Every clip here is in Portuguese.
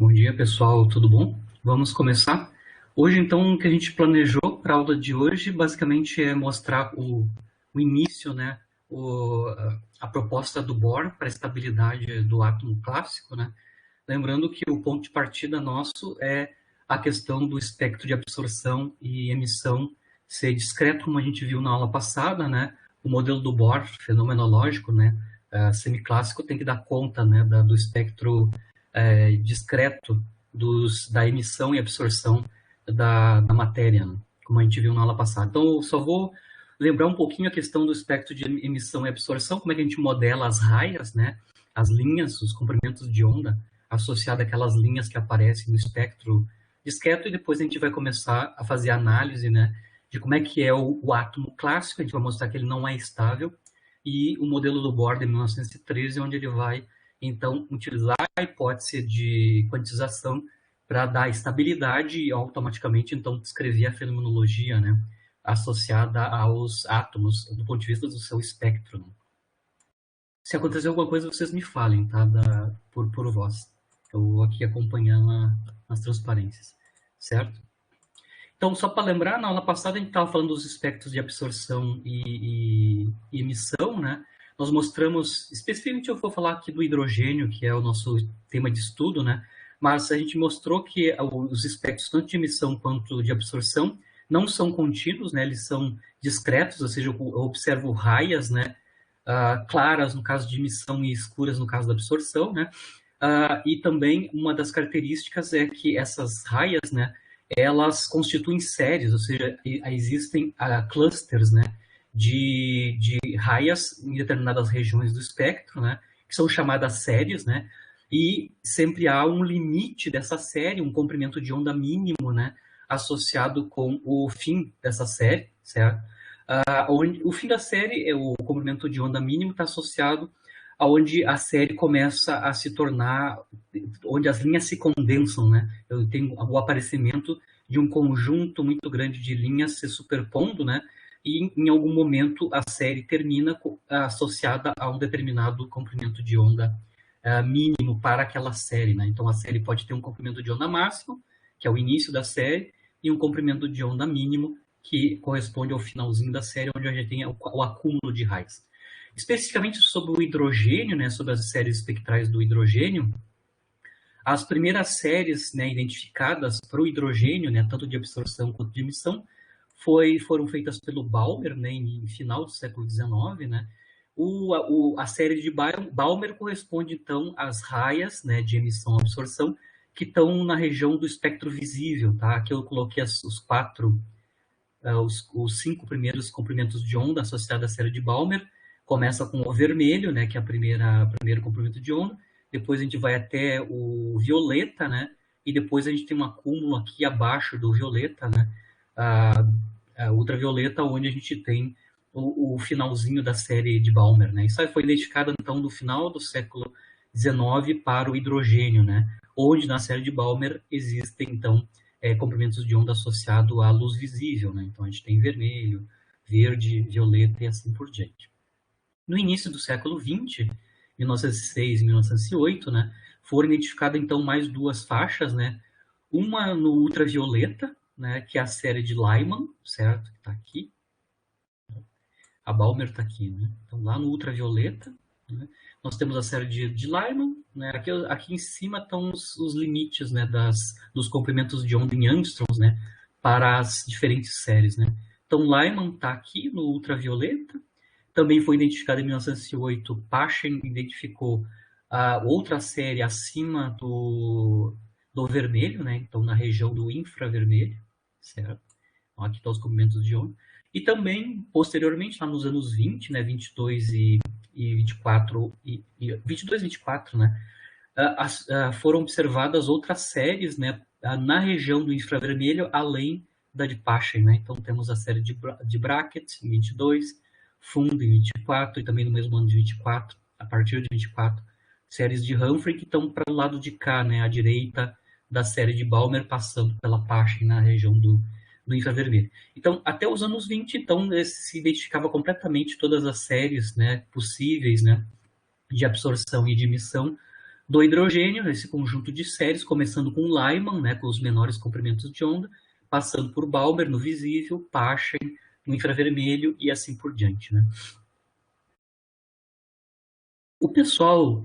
Bom dia, pessoal, tudo bom? Vamos começar. Hoje, então, o que a gente planejou para a aula de hoje, basicamente, é mostrar o início, né, a proposta do Bohr para a estabilidade do átomo clássico, né? Lembrando que o ponto de partida nosso é a questão do espectro de absorção e emissão ser discreto, como a gente viu na aula passada, né? O modelo do Bohr, fenomenológico, né, semiclássico, tem que dar conta, né, do espectro discreto da emissão e absorção da matéria, né, como a gente viu na aula passada. Então, eu só vou lembrar um pouquinho a questão do espectro de emissão e absorção, como é que a gente modela as raias, né, as linhas, os comprimentos de onda, associado àquelas linhas que aparecem no espectro discreto, e depois a gente vai começar a fazer análise, né, de como é que é o átomo clássico. A gente vai mostrar que ele não é estável, e o modelo do Bohr de 1913, onde ele vai, então, utilizar a hipótese de quantização para dar estabilidade e automaticamente, então, descrever a fenomenologia, né, associada aos átomos, do ponto de vista do seu espectro, né? Se acontecer alguma coisa, vocês me falem, tá? Por voz. Eu vou aqui acompanhando as transparências, certo? Então, só para lembrar, na aula passada a gente estava falando dos espectros de absorção e emissão, né? Nós mostramos, especificamente eu vou falar aqui do hidrogênio, que é o nosso tema de estudo, né? Mas a gente mostrou que os espectros, tanto de emissão quanto de absorção, não são contínuos, né? Eles são discretos, ou seja, eu observo raias, né? Claras no caso de emissão e escuras no caso da absorção, né? E também uma das características é que essas raias, né, elas constituem séries, ou seja, existem clusters, né, de raias em determinadas regiões do espectro, né, que são chamadas séries, né, e sempre há um limite dessa série, um comprimento de onda mínimo, né, associado com o fim dessa série, certo? O fim da série, o comprimento de onda mínimo, está associado aonde a série começa a se tornar, onde as linhas se condensam, né? Eu tenho o aparecimento de um conjunto muito grande de linhas se superpondo, né? E em algum momento a série termina associada a um determinado comprimento de onda mínimo para aquela série, né? Então a série pode ter um comprimento de onda máximo, que é o início da série, e um comprimento de onda mínimo, que corresponde ao finalzinho da série, onde a gente tem o acúmulo de raios. Especificamente sobre o hidrogênio, né, sobre as séries espectrais do hidrogênio, as primeiras séries, né, identificadas para o hidrogênio, né, tanto de absorção quanto de emissão, foram feitas pelo Balmer, né, em final do século XIX, né. A série de Balmer corresponde, então, às raias, né, de emissão e absorção que estão na região do espectro visível, tá? Aqui eu coloquei os 5 primeiros comprimentos de onda associados à série de Balmer. Começa com o vermelho, né, que é o primeiro comprimento de onda. Depois a gente vai até o violeta, né, e depois a gente tem um acúmulo aqui abaixo do violeta, né, a ultravioleta, onde a gente tem o finalzinho da série de Balmer, né. Isso aí foi identificado, então, no final do século XIX para o hidrogênio, né, onde na série de Balmer existem, então, comprimentos de onda associado à luz visível, né. Então a gente tem vermelho, verde, violeta e assim por diante. No início do século XX, 1906 e 1908, né, foram identificadas então mais duas faixas, né, uma no ultravioleta, né, que é a série de Lyman, certo, que está aqui, a Balmer está aqui, né, então lá no ultravioleta, né, nós temos a série de Lyman, né, aqui em cima estão os limites, né, dos comprimentos de onda em angstroms, né, para as diferentes séries, né. Então Lyman está aqui no ultravioleta. Também foi identificado em 1908, Paschen identificou outra série acima do vermelho, né? Então na região do infravermelho, certo? Então, aqui estão os comprimentos de onda. E também, posteriormente, lá nos anos 20, né, 22 e 24, 22 e 24, né, foram observadas outras séries, né, na região do infravermelho, além da de Paschen, né? Então temos a série de Brackett em 22, Fundo em 24 e também no mesmo ano de 24, a partir de 24, séries de Humphrey que estão para o lado de cá, né, à direita da série de Balmer, passando pela Paschen na região do infravermelho. Então, até os anos 20, então, se identificava completamente todas as séries, né, possíveis, né, de absorção e de emissão do hidrogênio, esse conjunto de séries, começando com Lyman, né, com os menores comprimentos de onda, passando por Balmer no visível, Paschen no infravermelho e assim por diante, né? O pessoal,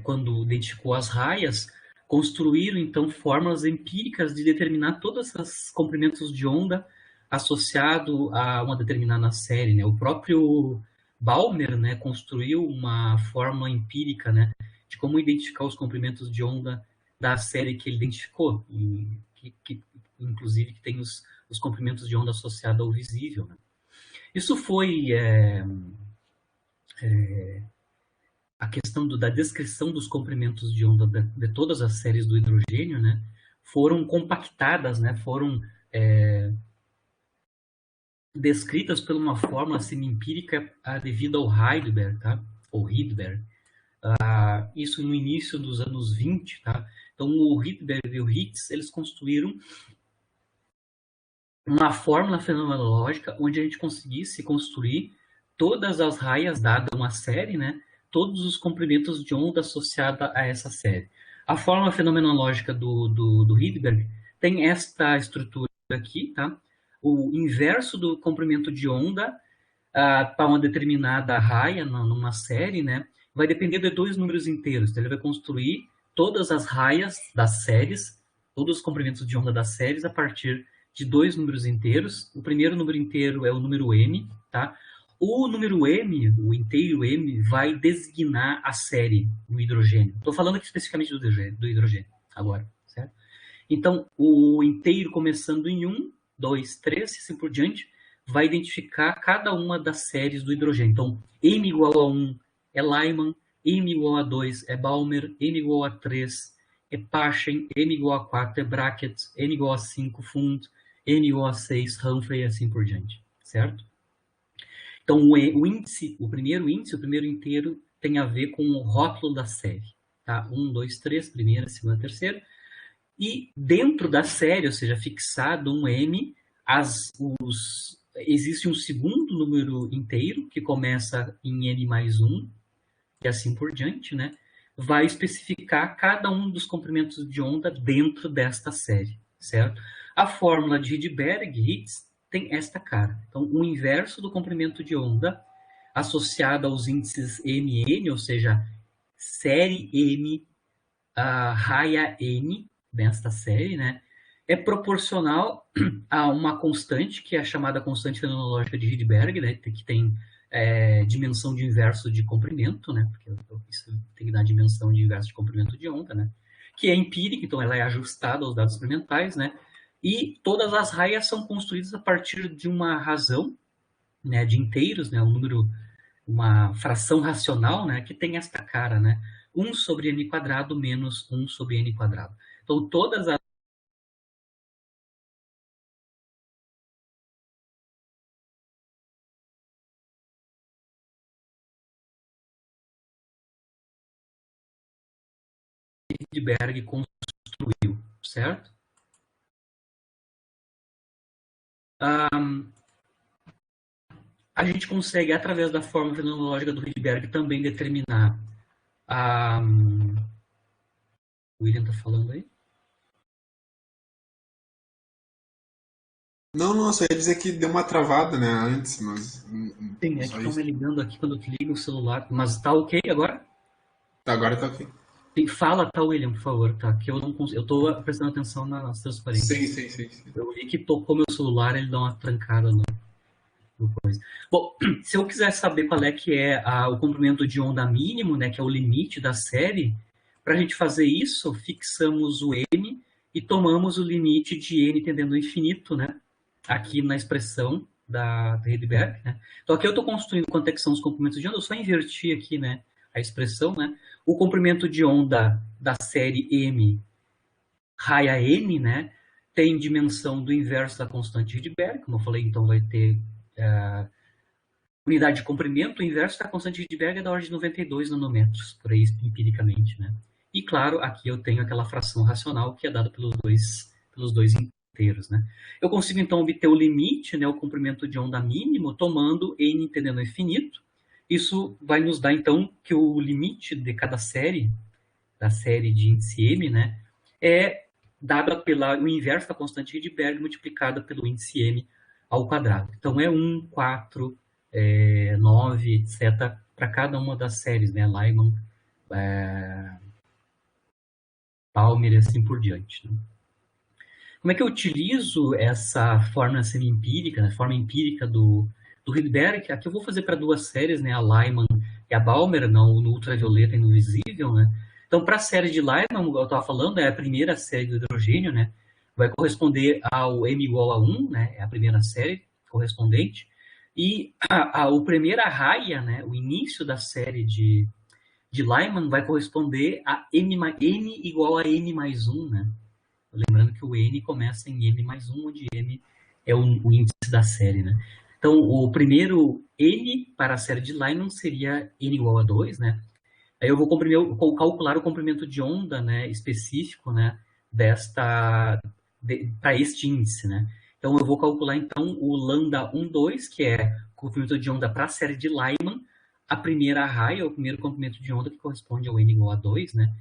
quando identificou as raias, construíram então fórmulas empíricas de determinar todos esses comprimentos de onda associado a uma determinada série, né? O próprio Balmer, né, construiu uma fórmula empírica, né, de como identificar os comprimentos de onda da série que ele identificou, e inclusive que tem os comprimentos de onda associados ao visível, né? Isso foi a questão da descrição dos comprimentos de onda de todas as séries do hidrogênio, né, foram compactadas, né, foram descritas por uma fórmula semi-empírica devido ao Rydberg, tá? Ou Rydberg. Isso no início dos anos 20, tá? Então, o Rydberg e o Ritz, eles construíram uma fórmula fenomenológica onde a gente conseguisse construir todas as raias dadas a uma série, né? Todos os comprimentos de onda associada a essa série. A fórmula fenomenológica do Rydberg tem esta estrutura aqui, tá? O inverso do comprimento de onda para uma determinada raia numa série, né? Vai depender de dois números inteiros. Então, ele vai construir todas as raias das séries, todos os comprimentos de onda das séries a partir de dois números inteiros. O primeiro número inteiro é o número m, tá? O número m, o inteiro m, vai designar a série no hidrogênio. Estou falando aqui especificamente do hidrogênio agora, certo? Então, o inteiro começando em 1, 2, 3 e assim por diante, vai identificar cada uma das séries do hidrogênio. Então, m igual a 1 é Lyman, m igual a 2 é Balmer, m igual a 3 é Paschen, m igual a 4 é Brackett, m igual a 5 Fund, m igual a 6 Humphrey e assim por diante, certo? Então, o índice, o primeiro inteiro, tem a ver com o rótulo da série. Tá? 1, 2, 3, primeira, segunda, terceira. E dentro da série, ou seja, fixado um M, existe um segundo número inteiro, que começa em N mais 1, e assim por diante, né? Vai especificar cada um dos comprimentos de onda dentro desta série, certo? A fórmula de Rydberg-Ritz tem esta cara. Então, o inverso do comprimento de onda associado aos índices MN, ou seja, série M, raia N, nesta série, né, é proporcional a uma constante, que é a chamada constante fenomenológica de Rydberg, né, que tem dimensão de inverso de comprimento, né, porque isso tem que dar dimensão de inverso de comprimento de onda, né, que é empírica, então ela é ajustada aos dados experimentais, né, e todas as raias são construídas a partir de uma razão, né, de inteiros, né, um número, uma fração racional, né, que tem esta cara, né, 1 sobre n quadrado menos 1 sobre n quadrado. Então, todas as Rydberg construiu, certo? A gente consegue, através da fórmula fenomenológica do Rydberg, também determinar o William está falando aí? Não, só ia dizer que deu uma travada, né, antes, mas. Sim, é que Só estão me isso. ligando aqui quando eu ligo o celular, mas tá ok agora? Tá, agora tá ok. Fala, tá, William, por favor, tá? Que eu não consigo, eu tô prestando atenção nas Sim, transparências. sim, sim, sim. Eu vi que tocou meu celular, ele dá uma trancada no coisa. Bom, se eu quiser saber qual é que é o comprimento de onda mínimo, né, que é o limite da série, para a gente fazer isso, fixamos o m e tomamos o limite de n tendendo ao infinito, né, aqui na expressão da Rydberg, né. Então aqui eu estou construindo quanto é que são os comprimentos de onda, eu só inverti aqui, né, a expressão, né. O comprimento de onda da série m raia n, né, tem dimensão do inverso da constante de Rydberg, como eu falei, então vai ter unidade de comprimento, o inverso da constante de Rydberg é da ordem de 92 nanômetros, por aí empiricamente, né? E claro, aqui eu tenho aquela fração racional que é dada pelos dois inteiros, né? Eu consigo então obter o limite, né, o comprimento de onda mínimo, tomando n tendendo ao infinito. Isso vai nos dar então que o limite de cada série da série de índice M, né, é dada pelo inverso da constante Rydberg multiplicada pelo índice M ao quadrado. Então é 1, 4, 9, etc., para cada uma das séries, né, Lyman, Palmer e assim por diante. Né? Como é que eu utilizo essa fórmula semi-empírica, a forma empírica do Rydberg? Aqui eu vou fazer para duas séries, né, a Lyman e a Balmer, no ultravioleta e no visível. Né? Então, para a série de Lyman, eu estava falando, é a primeira série do hidrogênio, né? Vai corresponder ao M igual a 1, né? É a primeira série correspondente. E a primeira raia, né, o início da série de Lyman vai corresponder a N igual a N mais 1, né? Lembrando que o N começa em M mais 1, onde M é o índice da série, né? Então, o primeiro N para a série de Lyman seria N igual a 2, né? Aí eu vou calcular o comprimento de onda, né, específico, né, para este índice, né? Então, eu vou calcular, então, o lambda 1,2, que é o comprimento de onda para a série de Lyman, a primeira raia, o primeiro comprimento de onda, que corresponde ao N igual a 2, né?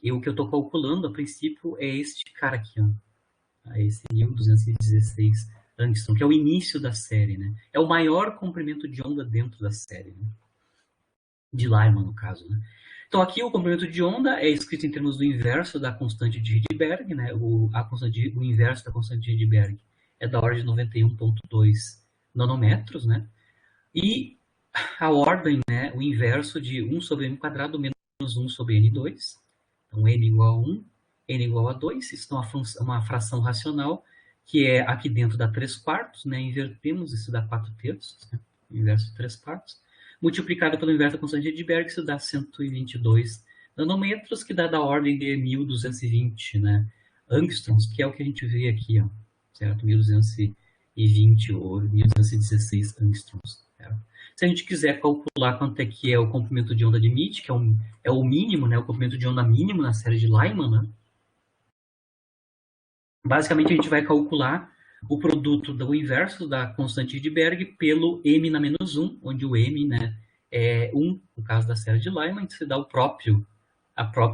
E o que eu estou calculando, a princípio, é este cara aqui, ó. Esse 1216 angstrom, que é o início da série, né? É o maior comprimento de onda dentro da série, né? De Lyman, no caso, né? Então, aqui o comprimento de onda é escrito em termos do inverso da constante de Rydberg, né? O inverso da constante de Rydberg é da ordem de 91,2 nanômetros, né? E a ordem, né? O inverso de 1 sobre m quadrado menos 1 sobre n2. Então, n igual a 1, n igual a 2. Isso é uma fração racional, que é aqui dentro dá 3 quartos, né? Invertemos, isso dá 4 terços, né? O inverso de 3 quartos. Multiplicado pelo inverso da constante de Rydberg, isso dá 122 nanômetros, que dá da ordem de 1220, né? Angstroms, que é o que a gente vê aqui, ó, certo? 1220 ou 1216 angstroms, certo? Se a gente quiser calcular quanto é que é o comprimento de onda de MIT, que é o mínimo, né, o comprimento de onda mínimo na série de Lyman, né? Basicamente, a gente vai calcular o produto do inverso da constante de Rydberg pelo m na menos 1, onde o m, né, é 1, no caso da série de Lyman, você dá a próprio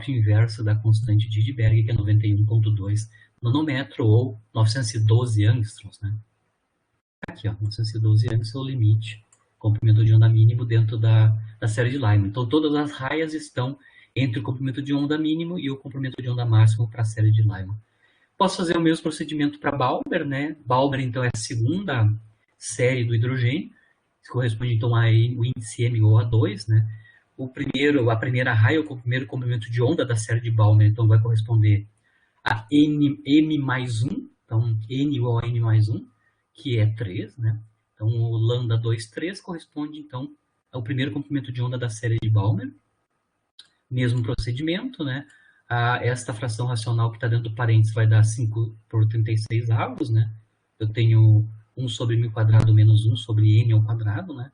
inverso da constante de Rydberg, que é 91,2 nanômetro, ou 912 angstroms, né? Aqui, ó, 912 angstroms é o limite, comprimento de onda mínimo dentro da série de Lyman. Então, todas as raias estão entre o comprimento de onda mínimo e o comprimento de onda máximo para a série de Lyman. Posso fazer o mesmo procedimento para Balmer, né? Balmer, então, é a segunda série do hidrogênio, que corresponde, então, ao índice M igual a 2, né? A primeira raia, o primeiro comprimento de onda da série de Balmer, então, vai corresponder a M mais 1, então, N igual a N mais 1, que é 3, né? Então, o lambda 2, 3 corresponde, então, ao primeiro comprimento de onda da série de Balmer. Mesmo procedimento, né? Esta fração racional que está dentro do parênteses vai dar 5 por 36 avos, né? Eu tenho 1 sobre m quadrado menos 1 sobre n ao quadrado, né?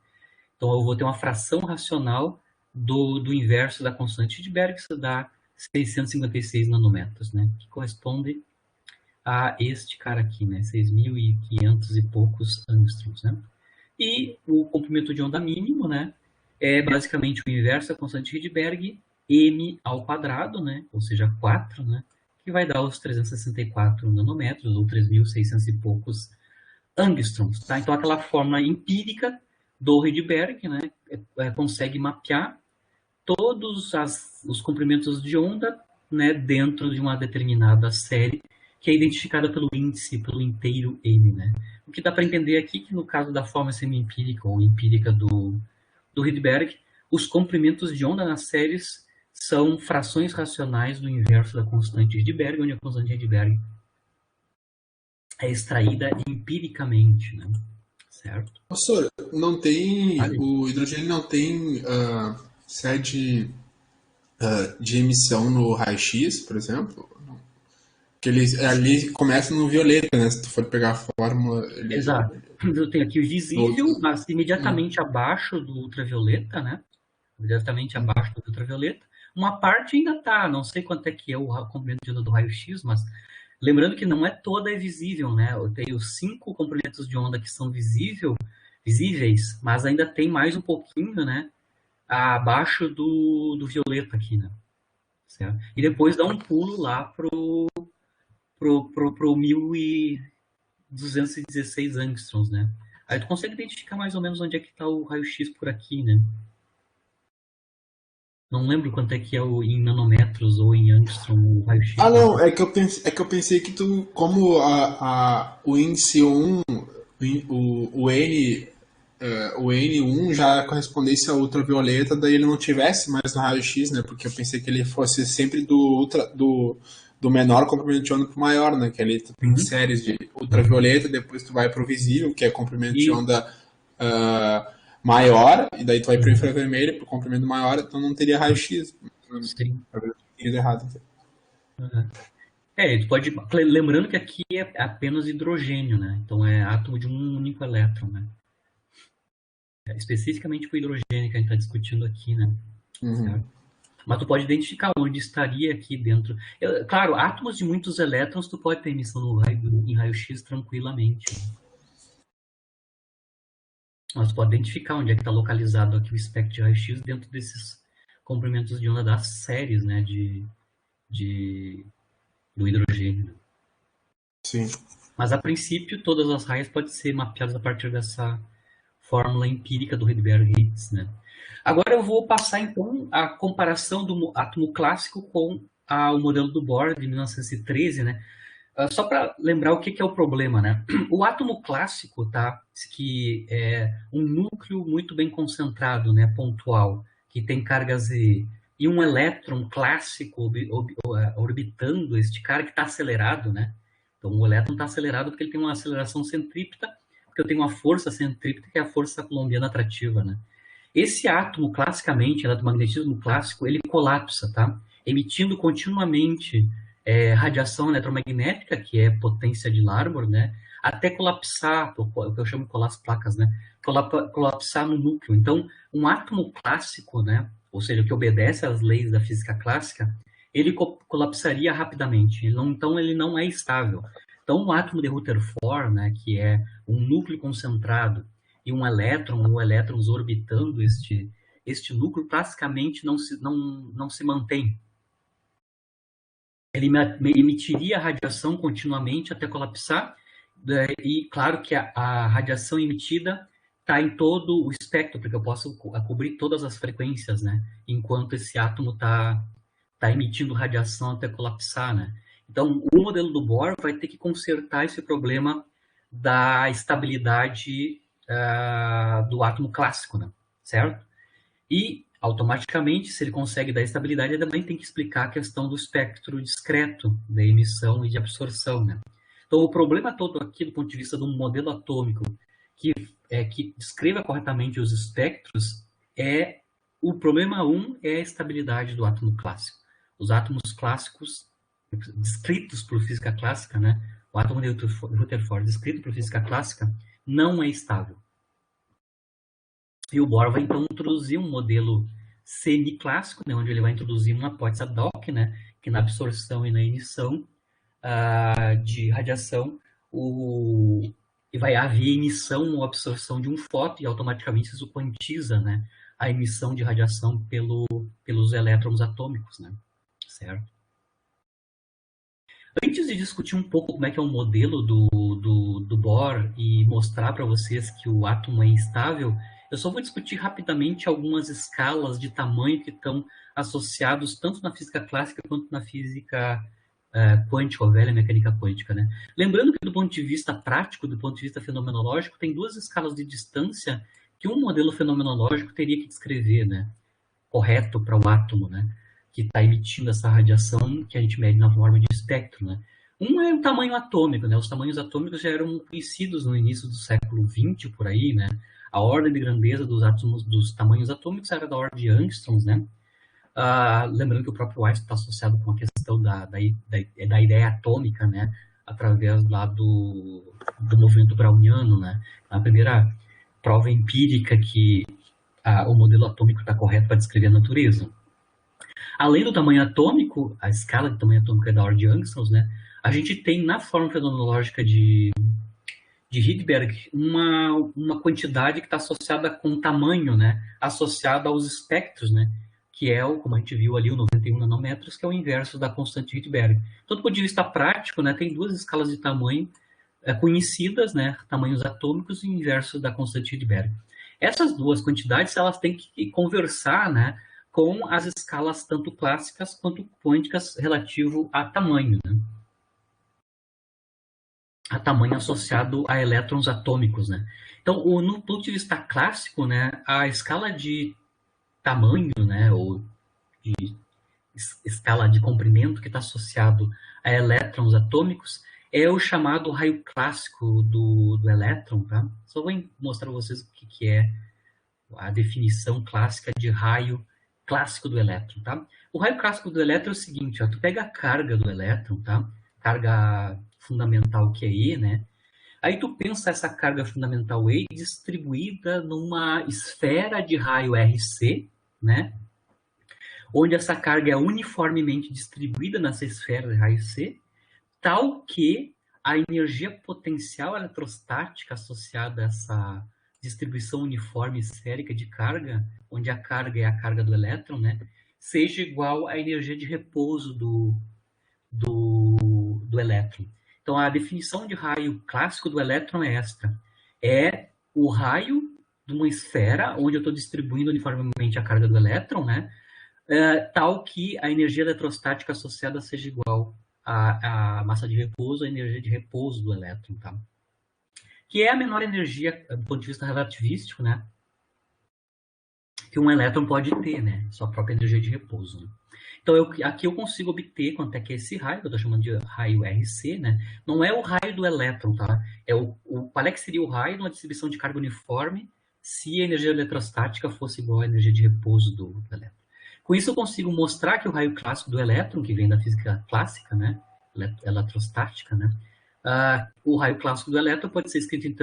Então, eu vou ter uma fração racional do inverso da constante de Rydberg, que dá 656 nanômetros, né? Que corresponde a este cara aqui, né? 6.500 e poucos angstroms, né? E o comprimento de onda mínimo, né? É basicamente o inverso da constante de Rydberg, m ao quadrado, né? Ou seja, 4, né? Que vai dar os 364 nanômetros, ou 3.600 e poucos angstroms, tá? Então, aquela fórmula empírica do Rydberg, né? Consegue mapear todos os comprimentos de onda, né? Dentro de uma determinada série, que é identificada pelo índice, pelo inteiro M, né? O que dá para entender aqui que no caso da forma semi-empírica ou empírica do Rydberg, os comprimentos de onda nas séries são frações racionais do inverso da constante de Rydberg, onde a constante de Rydberg é extraída empiricamente, né? Certo? Professor, não tem. O hidrogênio não tem sede de emissão no raio-x, por exemplo? Que ali começa no violeta, né? Se tu for pegar a fórmula. Exato. Eu tenho aqui o visível, mas imediatamente abaixo do ultravioleta, né? Imediatamente abaixo do ultravioleta. Uma parte ainda está, não sei quanto é que é o comprimento de onda do raio-x, mas lembrando que não é toda visível, né? Eu tenho 5 comprimentos de onda que são visíveis, mas ainda tem mais um pouquinho, né? Abaixo do violeta aqui, né? certo? E depois dá um pulo lá pro 1216 angstroms, né? Aí tu consegue identificar mais ou menos onde é que está o raio-x por aqui, né? Não lembro quanto é que é em nanômetros ou em angstrom o raio-x. Ah, não, é que eu pensei que tu, como o índice 1, o N1 já correspondesse à ultravioleta, daí ele não tivesse mais no raio-x, né? Porque eu pensei que ele fosse sempre do menor comprimento de onda para o maior, né? Que ali tu tem séries de ultravioleta, depois tu vai para o visível, que é comprimento de onda maior, e daí tu vai para o infravermelho, para o comprimento maior, então não teria raio-x. Sim. Errado. Tu pode. Lembrando que aqui é apenas hidrogênio, né? Então é átomo de um único elétron, né? Especificamente para o hidrogênio que a gente está discutindo aqui, né? Certo? Mas tu pode identificar onde estaria aqui dentro. Claro, átomos de muitos elétrons tu pode ter emissão em raio-x tranquilamente. Mas tu pode identificar onde é que está localizado aqui o espectro de raio-x dentro desses comprimentos de onda das séries, né? Do hidrogênio. Sim. Mas, a princípio, todas as raias podem ser mapeadas a partir dessa fórmula empírica do Rydberg-Higgs, né? Agora eu vou passar, então, a comparação do átomo clássico com o modelo do Bohr, de 1913, né? Só para lembrar o que é o problema, né? O átomo clássico, tá? Que é um núcleo muito bem concentrado, né? Pontual, que tem carga Z, e um elétron clássico orbitando este cara que está acelerado, né? Então, o elétron está acelerado porque ele tem uma aceleração centrípeta, porque eu tenho uma força centrípeta, que é a força colombiana atrativa, né? Esse átomo, classicamente, eletromagnetismo clássico, ele colapsa, tá? Emitindo continuamente radiação eletromagnética, que é potência de Larmor, né? Até colapsar, o que eu chamo de placas, né? Colapsar no núcleo. Então, um átomo clássico, né? Ou seja, que obedece às leis da física clássica, ele colapsaria rapidamente. Então, ele não é estável. Então, um átomo de Rutherford, né? Que é um núcleo concentrado e um elétron ou elétrons orbitando este núcleo, classicamente não se mantém. Ele emitiria radiação continuamente até colapsar, e claro que a radiação emitida está em todo o espectro, porque eu posso cobrir todas as frequências, né? Enquanto esse átomo está emitindo radiação até colapsar, né? Então, o modelo do Bohr vai ter que consertar esse problema da estabilidade do átomo clássico, né? Certo? E, automaticamente, se ele consegue dar estabilidade, ele também tem que explicar a questão do espectro discreto da emissão e de absorção, né? Então, o problema todo aqui, do ponto de vista de um modelo atômico que descreva corretamente os espectros, o problema 1 é a estabilidade do átomo clássico. Os átomos clássicos, descritos por física clássica, né? O átomo de Rutherford, descrito por física clássica, não é estável. E o Bohr vai, então, introduzir um modelo semiclássico, né, onde ele vai introduzir uma hipótese ad hoc, né, que na absorção e na emissão de radiação, e vai haver emissão ou absorção de um fóton, e automaticamente isso quantiza, né, a emissão de radiação pelos elétrons atômicos, né, certo? Antes de discutir um pouco como é que é o modelo do Bohr e mostrar para vocês que o átomo é instável, eu só vou discutir rapidamente algumas escalas de tamanho que estão associados tanto na física clássica quanto na física quântica, ou velha mecânica quântica, né? Lembrando que do ponto de vista prático, do ponto de vista fenomenológico, tem duas escalas de distância que um modelo fenomenológico teria que descrever, né? Correto para o átomo, né? Que está emitindo essa radiação que a gente mede na forma de espectro, né? Um é o tamanho atômico, né? Os tamanhos atômicos já eram conhecidos no início do século XX, por aí, né? A ordem de grandeza dos átomos, dos tamanhos atômicos era da ordem de angstroms, né? Lembrando que o próprio Einstein está associado com a questão da ideia atômica, né? Através lá do movimento browniano, né? A primeira prova empírica que o modelo atômico está correto para descrever a natureza. Além do tamanho atômico, a escala de tamanho atômico é da ordem de angstroms, né? A gente tem na forma fenomenológica de Rydberg uma quantidade que está associada com tamanho, né? Associada aos espectros, né? que é, como a gente viu ali, o 91 nanômetros, que é o inverso da constante de Rydberg. Então, do ponto de vista prático, né, tem duas escalas de tamanho conhecidas, né, tamanhos atômicos e inversos da constante de Rydberg. Essas duas quantidades, elas têm que conversar, né, com as escalas tanto clássicas quanto quânticas relativo a tamanho, né? A tamanho associado a elétrons atômicos, né? Então, no ponto de vista clássico, né, a escala de tamanho, né, ou de escala de comprimento que está associado a elétrons atômicos é o chamado raio clássico do elétron, tá? Só vou mostrar para vocês o que é a definição clássica de raio clássico do elétron, tá? O raio clássico do elétron é o seguinte, ó, tu pega a carga do elétron, tá? Carga fundamental que é E, né? Aí tu pensa essa carga fundamental E distribuída numa esfera de raio RC, né? Onde essa carga é uniformemente distribuída nessa esfera de raio C, tal que a energia potencial eletrostática associada a essa distribuição uniforme esférica de carga, onde a carga é a carga do elétron, né, seja igual à energia de repouso do elétron. Então, a definição de raio clássico do elétron é esta. É o raio de uma esfera onde eu estou distribuindo uniformemente a carga do elétron, né, tal que a energia eletrostática associada seja igual à massa de repouso, à energia de repouso do elétron, tá? Que é a menor energia, do ponto de vista relativístico, né, que um elétron pode ter, né, sua própria energia de repouso. Né? Então, aqui eu consigo obter quanto é que é esse raio, que eu estou chamando de raio RC, né? Não é o raio do elétron, tá? É qual é que seria o raio de uma distribuição de carga uniforme se a energia eletrostática fosse igual à energia de repouso do elétron. Com isso, eu consigo mostrar que o raio clássico do elétron, que vem da física clássica, né, eletrostática, né, o raio clássico do elétron pode ser escrito em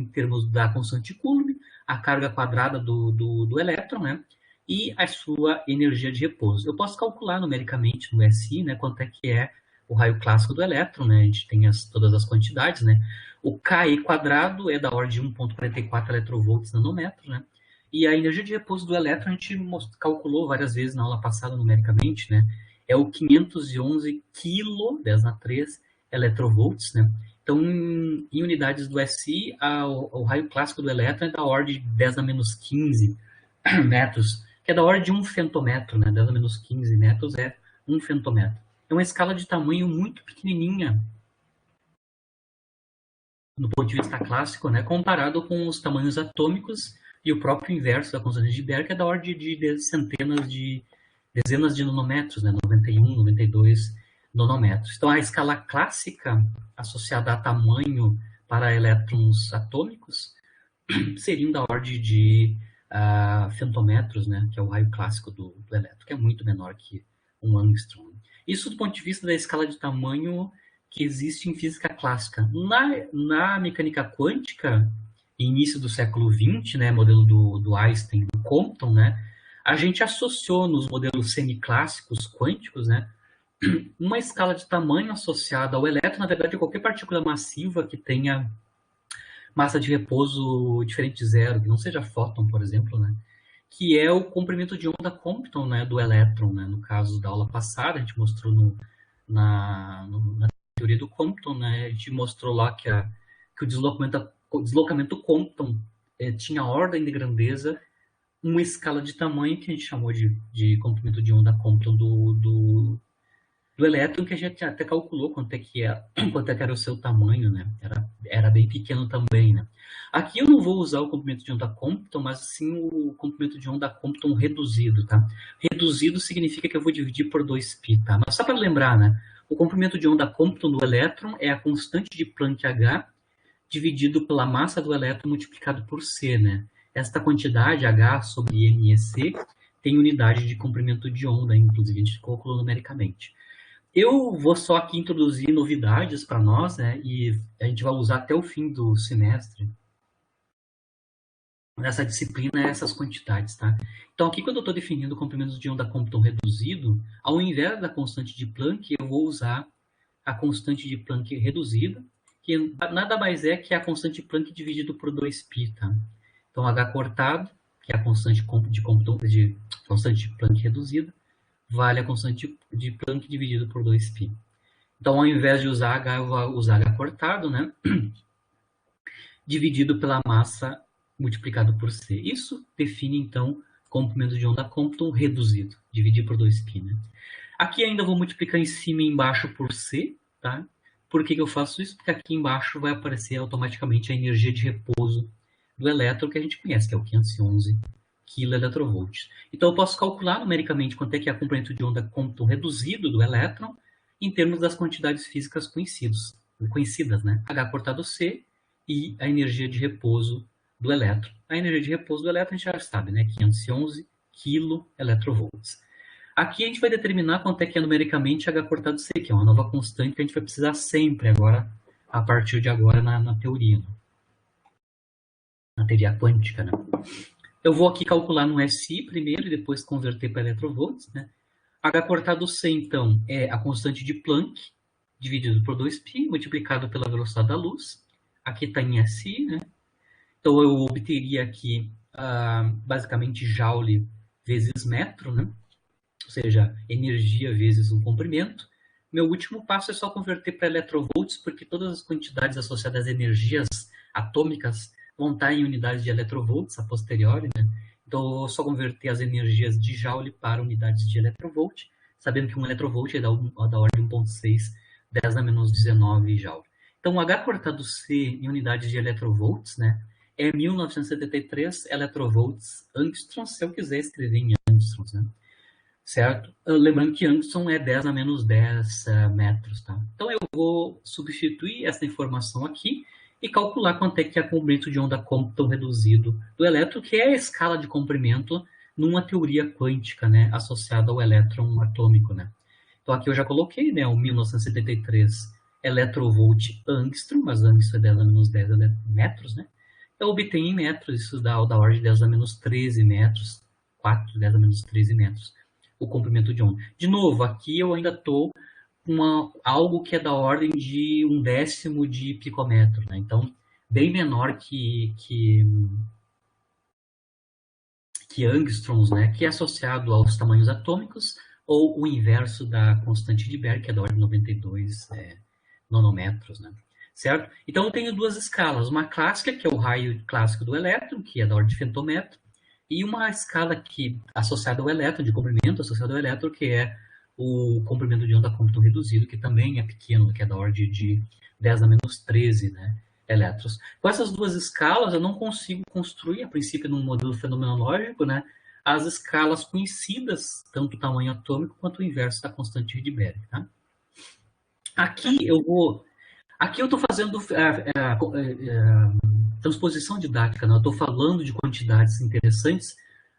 termos da constante Coulomb, a carga quadrada do elétron, né, e a sua energia de repouso. Eu posso calcular numericamente no SI, né, quanto é que é o raio clássico do elétron, né, a gente tem todas as quantidades, né, o Ki quadrado é da ordem de 1,44 eletronvolts nanômetro, né, e a energia de repouso do elétron a gente calculou várias vezes na aula passada numericamente, né? É o 511 kg, 10 na 3, electrovolts, né? Então, em unidades do SI, o raio clássico do elétron é da ordem de 10 na menos 15 metros, que é da ordem de 1 femtometro, né? 10 na menos 15 metros é 1 femtometro. É uma escala de tamanho muito pequenininha, do ponto de vista clássico, né? Comparado com os tamanhos atômicos e o próprio inverso da constante de Rydberg é da ordem de dezenas de nanômetros, né? 91, 92 nanômetros. Então, a escala clássica associada a tamanho para elétrons atômicos seriam da ordem de femtometros, né? Que é o raio clássico do elétron, que é muito menor que um angstrom. Isso do ponto de vista da escala de tamanho que existe em física clássica. Na mecânica quântica, início do século XX, né, modelo do Einstein, do Compton, né, a gente associou nos modelos semiclássicos quânticos, né, uma escala de tamanho associada ao elétron, na verdade, qualquer partícula massiva que tenha massa de repouso diferente de zero, que não seja fóton, por exemplo, né, que é o comprimento de onda Compton, né, do elétron, né, no caso da aula passada, a gente mostrou na teoria do Compton, né, a gente mostrou lá que o deslocamento Compton tinha ordem de grandeza, uma escala de tamanho que a gente chamou de comprimento de onda Compton do elétron, que a gente até calculou quanto é que era o seu tamanho, né? Era bem pequeno também, né? Aqui eu não vou usar o comprimento de onda Compton, mas sim o comprimento de onda Compton reduzido, tá? Reduzido significa que eu vou dividir por 2π, tá? Mas só para lembrar, né? O comprimento de onda Compton do elétron é a constante de Planck H dividido pela massa do elétron multiplicado por C, né? Esta quantidade, H sobre MEC, tem unidade de comprimento de onda, inclusive a gente calculou numericamente. Eu vou só aqui introduzir novidades para nós, né? E a gente vai usar até o fim do semestre nessa disciplina essas quantidades, tá? Então, aqui quando eu estou definindo comprimentos de onda Compton reduzido, ao invés da constante de Planck, eu vou usar a constante de Planck reduzida, que nada mais é que a constante de Planck dividido por 2π, tá? Então, H cortado que é a constante constante de Planck reduzida, vale a constante de Planck dividido por 2π. Então, ao invés de usar H, eu vou usar H cortado, né? Dividido pela massa multiplicado por C. Isso define, então, comprimento de onda Compton reduzido, dividir por 2π, né? Aqui ainda vou multiplicar em cima e embaixo por C, tá? Por que eu faço isso? Porque aqui embaixo vai aparecer automaticamente a energia de repouso do elétron que a gente conhece, que é o 511 kV. Então, eu posso calcular numericamente quanto é que é o comprimento de onda Compton reduzido do elétron em termos das quantidades físicas conhecidas, né? H cortado C e a energia de repouso do elétron. A energia de repouso do elétron a gente já sabe, né? 511 kV. Aqui a gente vai determinar quanto é que é numericamente H cortado C, que é uma nova constante que a gente vai precisar sempre agora, a partir de agora, na teoria. Na teoria quântica, né? Eu vou aqui calcular no SI primeiro e depois converter para eletrovolts, né? H cortado C, então, é a constante de Planck, dividido por 2π, multiplicado pela velocidade da luz. Aqui está em SI, né? Então, eu obteria aqui, basicamente, Joule vezes metro, né? Ou seja, energia vezes um comprimento. Meu último passo é só converter para eletrovolts, porque todas as quantidades associadas às energias atômicas vão estar em unidades de eletrovolts a posteriori, né? Então, eu vou só converter as energias de Joule para unidades de eletrovolt, sabendo que um eletrovolt é da ordem 1.6, 10 a menos 19 Joule. Então, o H cortado C em unidades de eletrovolts, né, é 1973 eletrovolts angstroms, se eu quiser escrever em angstroms, né? Certo? Lembrando que angstrom é 10 a menos 10 metros, tá? Então, eu vou substituir essa informação aqui e calcular quanto é que é o comprimento de onda Compton reduzido do elétron, que é a escala de comprimento numa teoria quântica, né, associada ao elétron atômico, né? Então, aqui eu já coloquei, né, o 1973 electrovolt angstrom, mas angstrom é 10 a menos 10 metros, né? Eu obtenho em metros, isso dá da ordem de 10 a menos 13 metros, 4, 10 a menos 13 metros, o comprimento de onda. De novo, aqui eu ainda estou com algo que é da ordem de 1/10 de picômetro, né? Então, bem menor que angstroms, né? Que é associado aos tamanhos atômicos, ou o inverso da constante de Berg, que é da ordem de 92 nanômetros, né? Certo? Então, eu tenho duas escalas. Uma clássica, que é o raio clássico do elétron, que é da ordem de femtômetro, e uma escala associada ao elétron, de comprimento associado ao elétron, que é o comprimento de onda Compton reduzido, que também é pequeno, que é da ordem de 10 a menos 13, né, elétrons. Com essas duas escalas, eu não consigo construir, a princípio, num modelo fenomenológico, né, as escalas conhecidas, tanto o tamanho atômico quanto o inverso da constante de Berg. Tá? Aqui eu estou fazendo transposição didática, né? Eu estou falando de quantidades interessantes,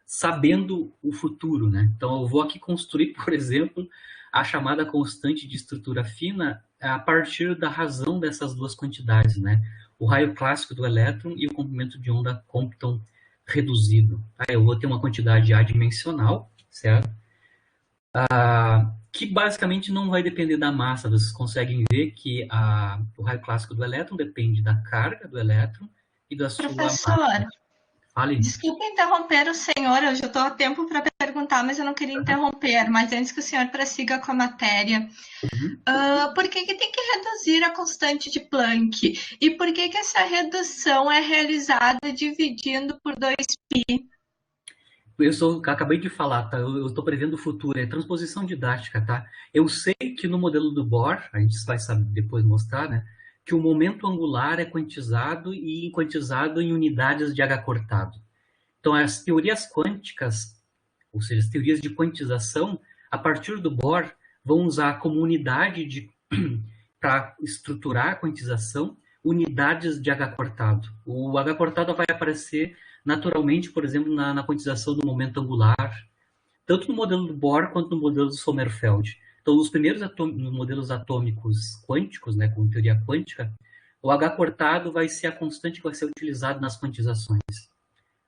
sabendo o futuro, né? Então, eu vou aqui construir, por exemplo, a chamada constante de estrutura fina a partir da razão dessas duas quantidades, né? O raio clássico do elétron e o comprimento de onda Compton reduzido. Eu vou ter uma quantidade adimensional, certo? Que basicamente não vai depender da massa. Vocês conseguem ver que o raio clássico do elétron depende da carga do elétron e da sua Professor, massa. Fale. Desculpe interromper o senhor, eu já estou a tempo para perguntar, mas eu não queria interromper. Mas antes que o senhor prossiga com a matéria, por que tem que reduzir a constante de Planck? E por que essa redução é realizada dividindo por 2π? Eu acabei de falar, tá? Eu estou prevendo o futuro, é transposição didática, tá? Eu sei que no modelo do Bohr, a gente vai saber depois mostrar, né? Que o momento angular é quantizado e quantizado em unidades de H cortado. Então, as teorias quânticas, ou seja, as teorias de quantização, a partir do Bohr, vão usar como unidade para estruturar a quantização, unidades de H cortado. O H cortado vai aparecer naturalmente, por exemplo, na quantização do momento angular, tanto no modelo do Bohr quanto no modelo do Sommerfeld. Então, nos primeiros modelos atômicos quânticos, né, com teoria quântica, o H cortado vai ser a constante que vai ser utilizada nas quantizações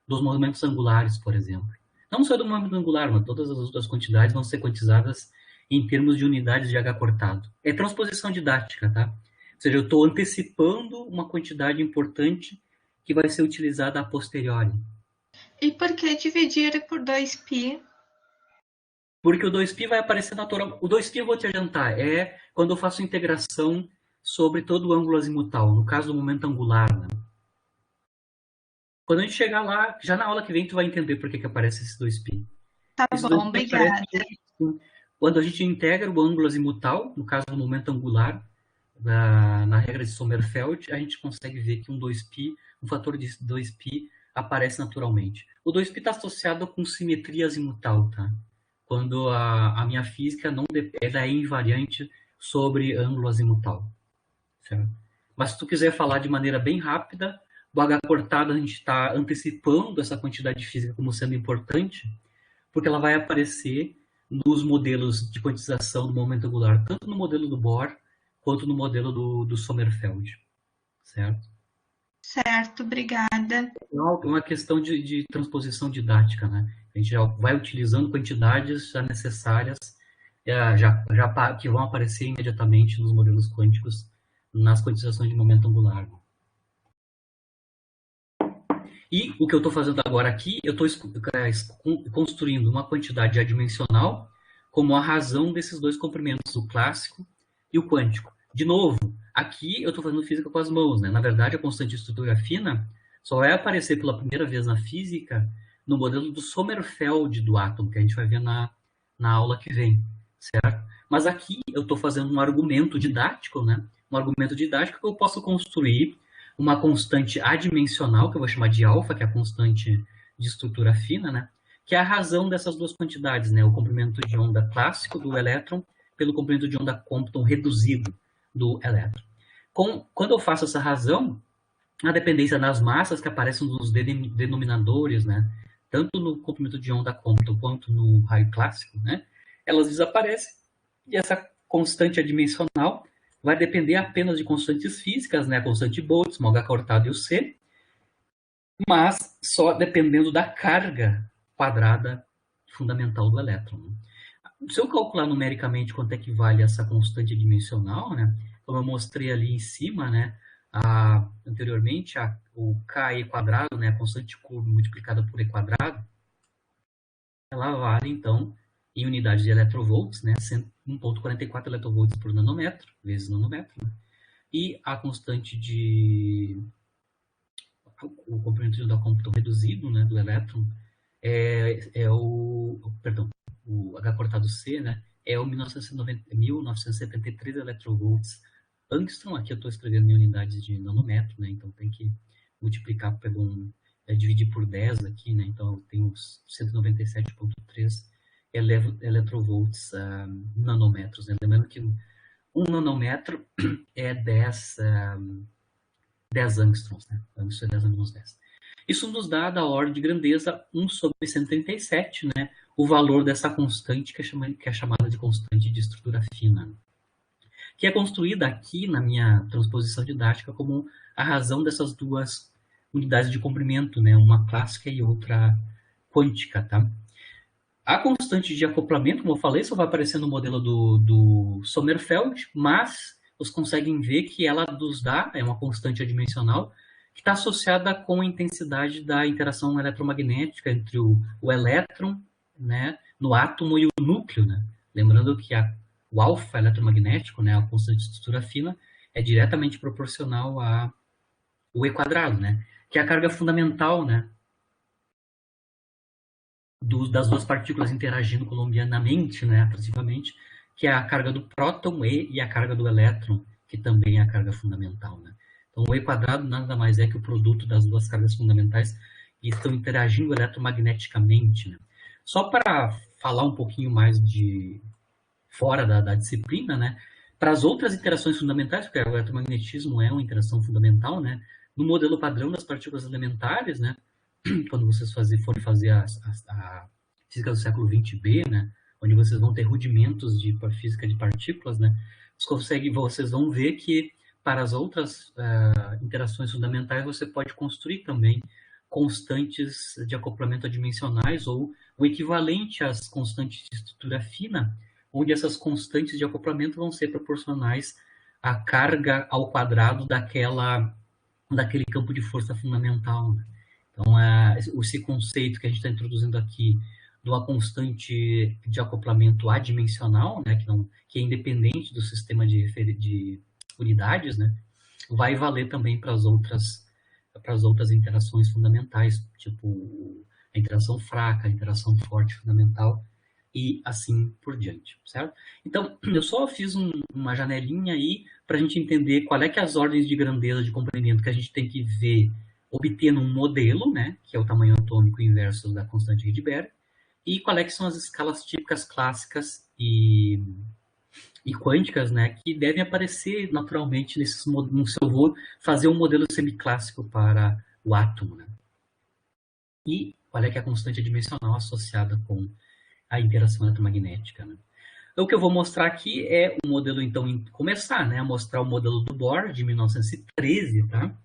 dos movimentos angulares, por exemplo. Não só do momento angular, mas todas as outras quantidades vão ser quantizadas em termos de unidades de H cortado. É transposição didática, tá? Ou seja, eu estou antecipando uma quantidade importante que vai ser utilizada a posteriori. E por que dividir por 2π? Porque o 2π vai aparecer natural. O 2π eu vou te adiantar, é quando eu faço integração sobre todo o ângulo azimutal, no caso do momento angular. Né? Quando a gente chegar lá, já na aula que vem tu vai entender por que aparece esse 2π. Tá esse bom, obrigada. Quando a gente integra o ângulo azimutal, no caso do momento angular, na regra de Sommerfeld, a gente consegue ver que um 2π, um fator de 2π aparece naturalmente. O 2π está associado com simetria azimutal, tá? Quando a minha física não ela é invariante sobre ângulo azimutal. Certo? Mas se tu quiser falar de maneira bem rápida, o H cortado a gente está antecipando essa quantidade física como sendo importante, porque ela vai aparecer nos modelos de quantização do momento angular, tanto no modelo do Bohr, quanto no modelo do Sommerfeld. Certo? Certo, obrigada. É uma questão de transposição didática, né? A gente já vai utilizando quantidades já necessárias, que vão aparecer imediatamente nos modelos quânticos, nas quantizações de momento angular. E o que eu estou fazendo agora aqui, eu estou construindo uma quantidade adimensional como a razão desses dois comprimentos, o clássico e o quântico. De novo, aqui eu estou fazendo física com as mãos, né? Na verdade, a constante de estrutura fina só vai aparecer pela primeira vez na física no modelo do Sommerfeld do átomo, que a gente vai ver na aula que vem, certo? Mas aqui eu estou fazendo um argumento didático, né? Um argumento didático que eu posso construir uma constante adimensional, que eu vou chamar de alfa, que é a constante de estrutura fina, né? Que é a razão dessas duas quantidades, né? O comprimento de onda clássico do elétron pelo comprimento de onda Compton reduzido do elétron. Quando eu faço essa razão, a dependência das massas que aparecem nos denominadores, né? Tanto no comprimento de onda Compton quanto no raio clássico, né? Elas desaparecem e essa constante adimensional vai depender apenas de constantes físicas, né? A constante Boltzmann, o H cortado e o C, mas só dependendo da carga quadrada fundamental do elétron. Se eu calcular numericamente quanto é que vale essa constante adimensional, né? Como eu mostrei ali em cima, né? Anteriormente, o Ke quadrado, né? A constante curva multiplicada por E quadrado, ela vale, então, em unidades de electrovolts, né? 1,44 electrovolts por nanômetro, vezes nanômetro, né? E a constante o comprimento de onda Compton reduzido, né? Do elétron o H cortado C, né? É o 1973 electrovolts angstrom. Aqui eu estou escrevendo em unidades de nanômetro, né? Então tem que multiplicar dividir por 10 aqui, né? Então eu tenho 197,3 electrovolts nanômetros, né? Lembrando que um nanômetro é 10 angstroms, né? Angstrom é 10 a menos 10. Isso nos dá da ordem de grandeza 1 sobre 137, né? O valor dessa constante que é chamada de constante de estrutura fina, que é construída aqui na minha transposição didática como a razão dessas duas unidades de comprimento, né? Uma clássica e outra quântica, tá? A constante de acoplamento, como eu falei, só vai aparecer no modelo do Sommerfeld, mas vocês conseguem ver que ela nos dá, é uma constante adimensional, que está associada com a intensidade da interação eletromagnética entre o elétron, né, no átomo e o núcleo, né? Lembrando que o alfa eletromagnético, né, a constante de estrutura fina, é diretamente proporcional ao E quadrado, né? Que é a carga fundamental, né? Das duas partículas interagindo colombianamente, né, atrativamente, que é a carga do próton e a carga do elétron, que também é a carga fundamental, né? Então, o E quadrado nada mais é que o produto das duas cargas fundamentais que estão interagindo eletromagneticamente, né? Só para falar um pouquinho mais fora da disciplina, né? Para as outras interações fundamentais, porque o eletromagnetismo é uma interação fundamental, né? No modelo padrão das partículas elementares, né? Quando vocês forem fazer a física do século XX-B, né? Onde vocês vão ter rudimentos de física de partículas, né? Vocês vão ver que para as outras interações fundamentais você pode construir também constantes de acoplamento adimensionais ou o equivalente às constantes de estrutura fina, onde essas constantes de acoplamento vão ser proporcionais à carga ao quadrado daquele campo de força fundamental, né? Então, esse conceito que a gente está introduzindo aqui de uma constante de acoplamento adimensional, né, que é independente do sistema de unidades, né, vai valer também para as outras interações fundamentais, tipo a interação fraca, a interação forte fundamental, e assim por diante, certo? Então, eu só fiz uma janelinha aí para a gente entender qual é que é as ordens de grandeza de comprimento que a gente tem que ver, obter num modelo, né, que é o tamanho atômico inverso da constante de Rydberg, e qual é que são as escalas típicas clássicas e quânticas, né, que devem aparecer naturalmente nesses modelos, se eu vou fazer um modelo semiclássico para o átomo, né? E qual é que é a constante dimensional associada com a interação eletromagnética, né? Então, o que eu vou mostrar aqui é o modelo, então, começar, né, a mostrar o modelo do Bohr, de 1913, tá?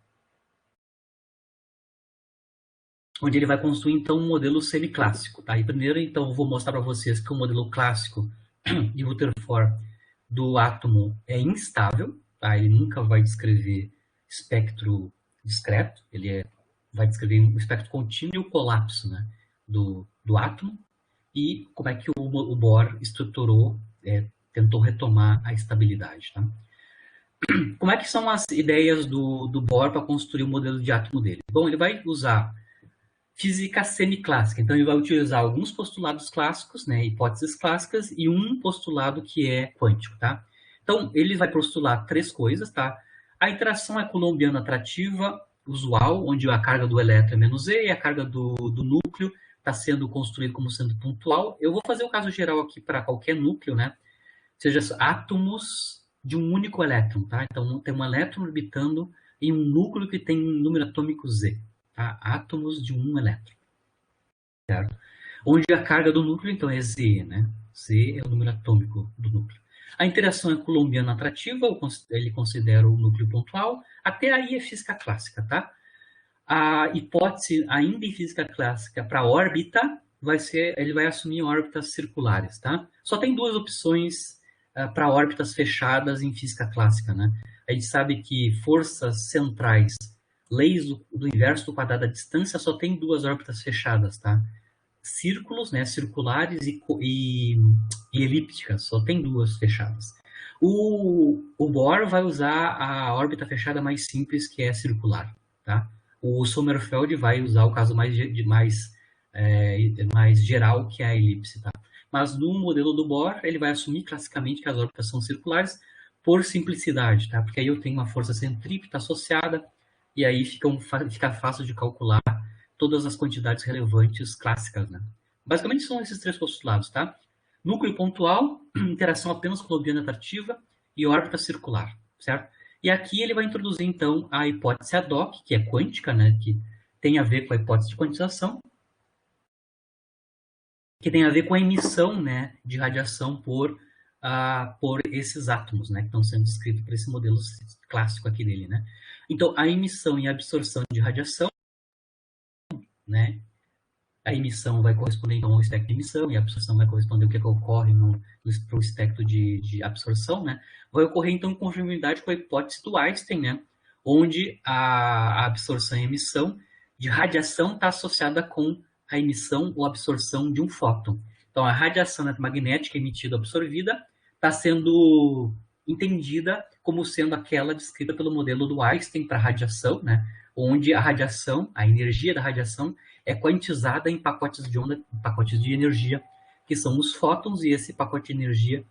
Onde ele vai construir, então, um modelo semiclássico, tá? E primeiro, então, eu vou mostrar para vocês que o modelo clássico de Rutherford do átomo é instável, tá? Ele nunca vai descrever espectro discreto, vai descrever um espectro contínuo e o colapso, né, do átomo, e como é que o Bohr estruturou, tentou retomar a estabilidade, tá? Como é que são as ideias do Bohr para construir o modelo de átomo dele? Bom, ele vai usar física semiclássica, então ele vai utilizar alguns postulados clássicos, né, hipóteses clássicas, e um postulado que é quântico, tá? Então, ele vai postular 3 coisas, tá? A interação é coulombiana atrativa usual, onde a carga do elétron é menos E e a carga do núcleo está sendo construído como sendo pontual. Eu vou fazer o caso geral aqui para qualquer núcleo, né? Seja átomos de um único elétron, tá? Então, tem um elétron orbitando em um núcleo que tem um número atômico Z, tá? Átomos de um elétron, certo? Onde a carga do núcleo, então, é Z, né? Z é o número atômico do núcleo. A interação é coulombiana atrativa, ele considera o núcleo pontual. Até aí é física clássica, tá? A hipótese, ainda em física clássica, para a órbita, ele vai assumir órbitas circulares, tá? Só tem 2 opções para órbitas fechadas em física clássica, né? A gente sabe que forças centrais, leis do inverso do quadrado da distância, só tem 2 órbitas fechadas, tá? Círculos, né, circulares e elípticas, só tem 2 fechadas. O Bohr vai usar a órbita fechada mais simples, que é circular, tá? O Sommerfeld vai usar o caso mais geral, que é a elipse, tá? Mas no modelo do Bohr, ele vai assumir classicamente que as órbitas são circulares por simplicidade, tá? Porque aí eu tenho uma força centrípeta associada e aí fica fácil de calcular todas as quantidades relevantes clássicas, né? Basicamente são esses 3 postulados, tá? Núcleo pontual, interação apenas coulombiana atrativa e órbita circular, certo? E aqui ele vai introduzir, então, a hipótese ad hoc, que é quântica, né, que tem a ver com a hipótese de quantização, que tem a ver com a emissão, né, de radiação por esses átomos, né, que estão sendo descritos por esse modelo clássico aqui dele, né. Então, a emissão e a absorção de radiação, né, a emissão vai corresponder, então, ao espectro de emissão, e a absorção vai corresponder ao que ocorre no espectro de absorção, né? Vai ocorrer, então, em conformidade com a hipótese do Einstein, né? Onde a absorção e a emissão de radiação está associada com a emissão ou absorção de um fóton. Então, a radiação eletromagnética emitida ou absorvida está sendo entendida como sendo aquela descrita pelo modelo do Einstein para a radiação, né? Onde a radiação, a energia da radiação, é quantizada em pacotes de onda, pacotes de energia, que são os fótons, e esse pacote de energia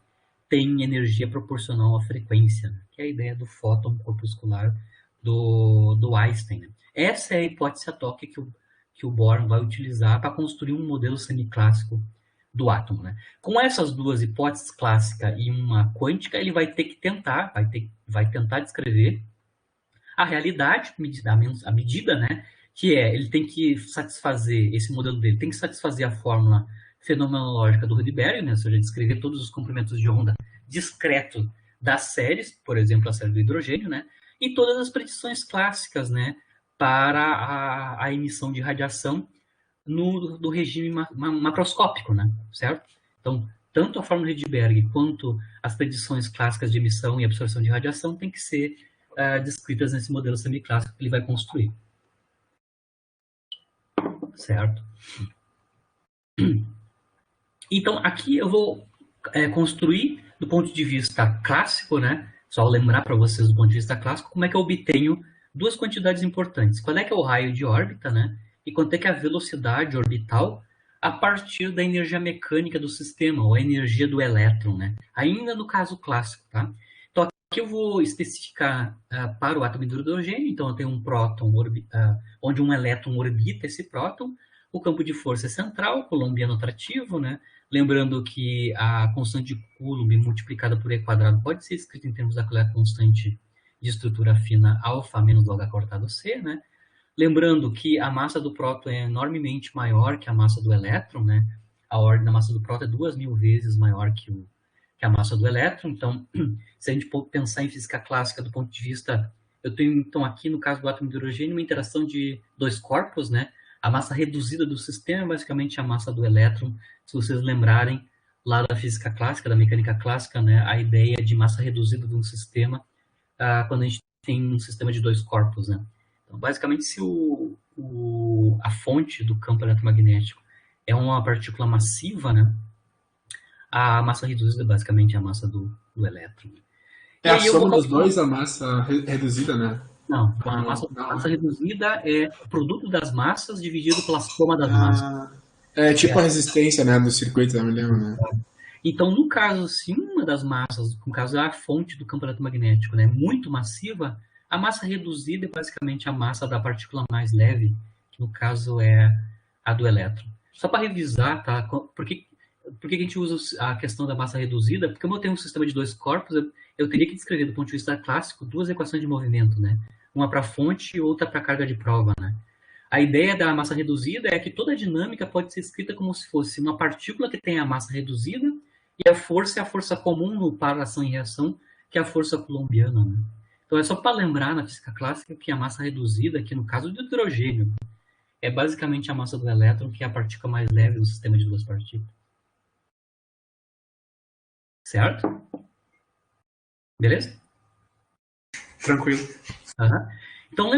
tem energia proporcional à frequência, né? Que é a ideia do fóton corpuscular do Einstein, né? Essa é a hipótese ad hoc que o Bohr vai utilizar para construir um modelo semiclássico do átomo, né? Com essas 2 hipóteses, clássica e uma quântica, ele vai ter que tentar, vai tentar descrever a realidade, a medida, né? Que ele tem que satisfazer, esse modelo dele tem que satisfazer a fórmula fenomenológica do Rydberg, né? Ou seja, descrever todos os comprimentos de onda discretos das séries, por exemplo, a série do hidrogênio, né? E todas as predições clássicas, né? Para a emissão de radiação do regime macroscópico, né? Certo? Então, tanto a fórmula Rydberg quanto as predições clássicas de emissão e absorção de radiação têm que ser descritas nesse modelo semiclássico que ele vai construir. certo? Então, aqui eu vou construir do ponto de vista clássico, né? Só lembrar para vocês do ponto de vista clássico, como é que eu obtenho duas quantidades importantes. Qual é que é o raio de órbita, né? E quanto é que é a velocidade orbital a partir da energia mecânica do sistema, ou a energia do elétron, né? Ainda no caso clássico, tá? Então, aqui eu vou especificar para o átomo de hidrogênio. Então, eu tenho um próton, onde um elétron orbita esse próton. O campo de força é central, coulombiano atrativo, né? Lembrando que a constante de Coulomb multiplicada por E² pode ser escrita em termos daquela constante de estrutura fina alfa menos do H cortado C, né? Lembrando que a massa do próton é enormemente maior que a massa do elétron, né? A ordem da massa do próton é 2.000 vezes maior que a massa do elétron. Então, se a gente for pensar em física clássica do ponto de vista... Eu tenho, então, aqui, no caso do átomo de hidrogênio, uma interação de dois corpos, né? A massa reduzida do sistema é basicamente a massa do elétron. Se vocês lembrarem, lá da física clássica, da mecânica clássica, né? A ideia de massa reduzida de um sistema, quando a gente tem um sistema de dois corpos, né? Então, basicamente, se a fonte do campo eletromagnético é uma partícula massiva, né? A massa reduzida é basicamente a massa do elétron. É a soma dos dois, a massa reduzida, né? Não, a massa reduzida é o produto das massas dividido pela soma das massas. É tipo a resistência, né, do circuito, eu me lembro, né? Então, no caso, se uma das massas, no caso a fonte do campo eletromagnético, né, muito massiva, a massa reduzida é basicamente a massa da partícula mais leve, que no caso é a do elétron. Só para revisar, tá? Por que a gente usa a questão da massa reduzida? Porque como eu tenho um sistema de dois corpos, eu teria que descrever do ponto de vista clássico duas equações de movimento, né? Uma para a fonte e outra para a carga de prova, né? A ideia da massa reduzida é que toda a dinâmica pode ser escrita como se fosse uma partícula que tem a massa reduzida e a força é a força comum no par ação e reação, que é a força coulombiana, né? Então é só para lembrar na física clássica que a massa reduzida, aqui no caso do hidrogênio, é basicamente a massa do elétron, que é a partícula mais leve do sistema de duas partículas. Certo? Beleza? Tranquilo. Uhum. Então,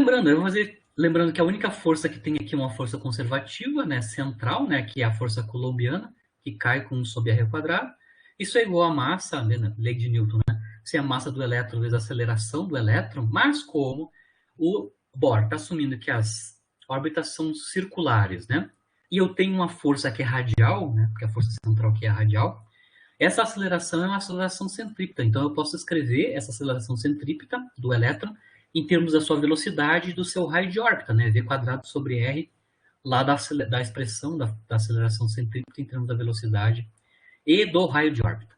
lembrando que a única força que tem aqui é uma força conservativa, né, central, né, que é a força coulombiana, que cai com 1 sobre r². Isso é igual à massa, né, lei de Newton, né? Se a massa do elétron vezes a aceleração do elétron, mas como o Bohr está assumindo que as órbitas são circulares, né? E eu tenho uma força que é radial, né? Porque a força central aqui é radial. Essa aceleração é uma aceleração centrípeta. Então, eu posso escrever essa aceleração centrípeta do elétron em termos da sua velocidade e do seu raio de órbita, né? V² sobre R, lá da expressão da aceleração centrípeta em termos da velocidade e do raio de órbita.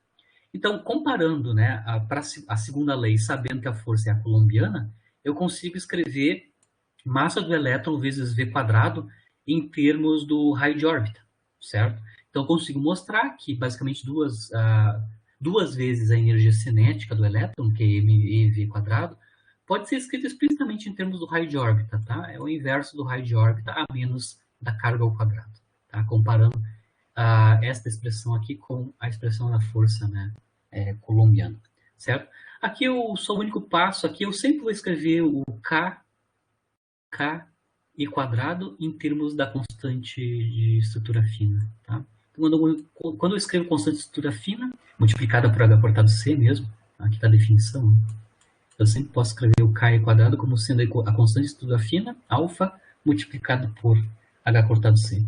Então, comparando, né, a segunda lei, sabendo que a força é a coulombiana, eu consigo escrever massa do elétron vezes V² em termos do raio de órbita, certo? Então, eu consigo mostrar que, basicamente, duas vezes a energia cinética do elétron, que é mv², pode ser escrita explicitamente em termos do raio de órbita, tá? É o inverso do raio de órbita a menos da carga ao quadrado, tá? Comparando esta expressão aqui com a expressão da força, né, coulombiana, certo? Aqui só o único passo, aqui eu sempre vou escrever o K e quadrado em termos da constante de estrutura fina, tá? Então, quando eu escrevo constante de estrutura fina, multiplicada por h² mesmo, aqui está a definição, né? Eu sempre posso escrever o K² como sendo a constante de estrutura fina, alfa, multiplicado por h².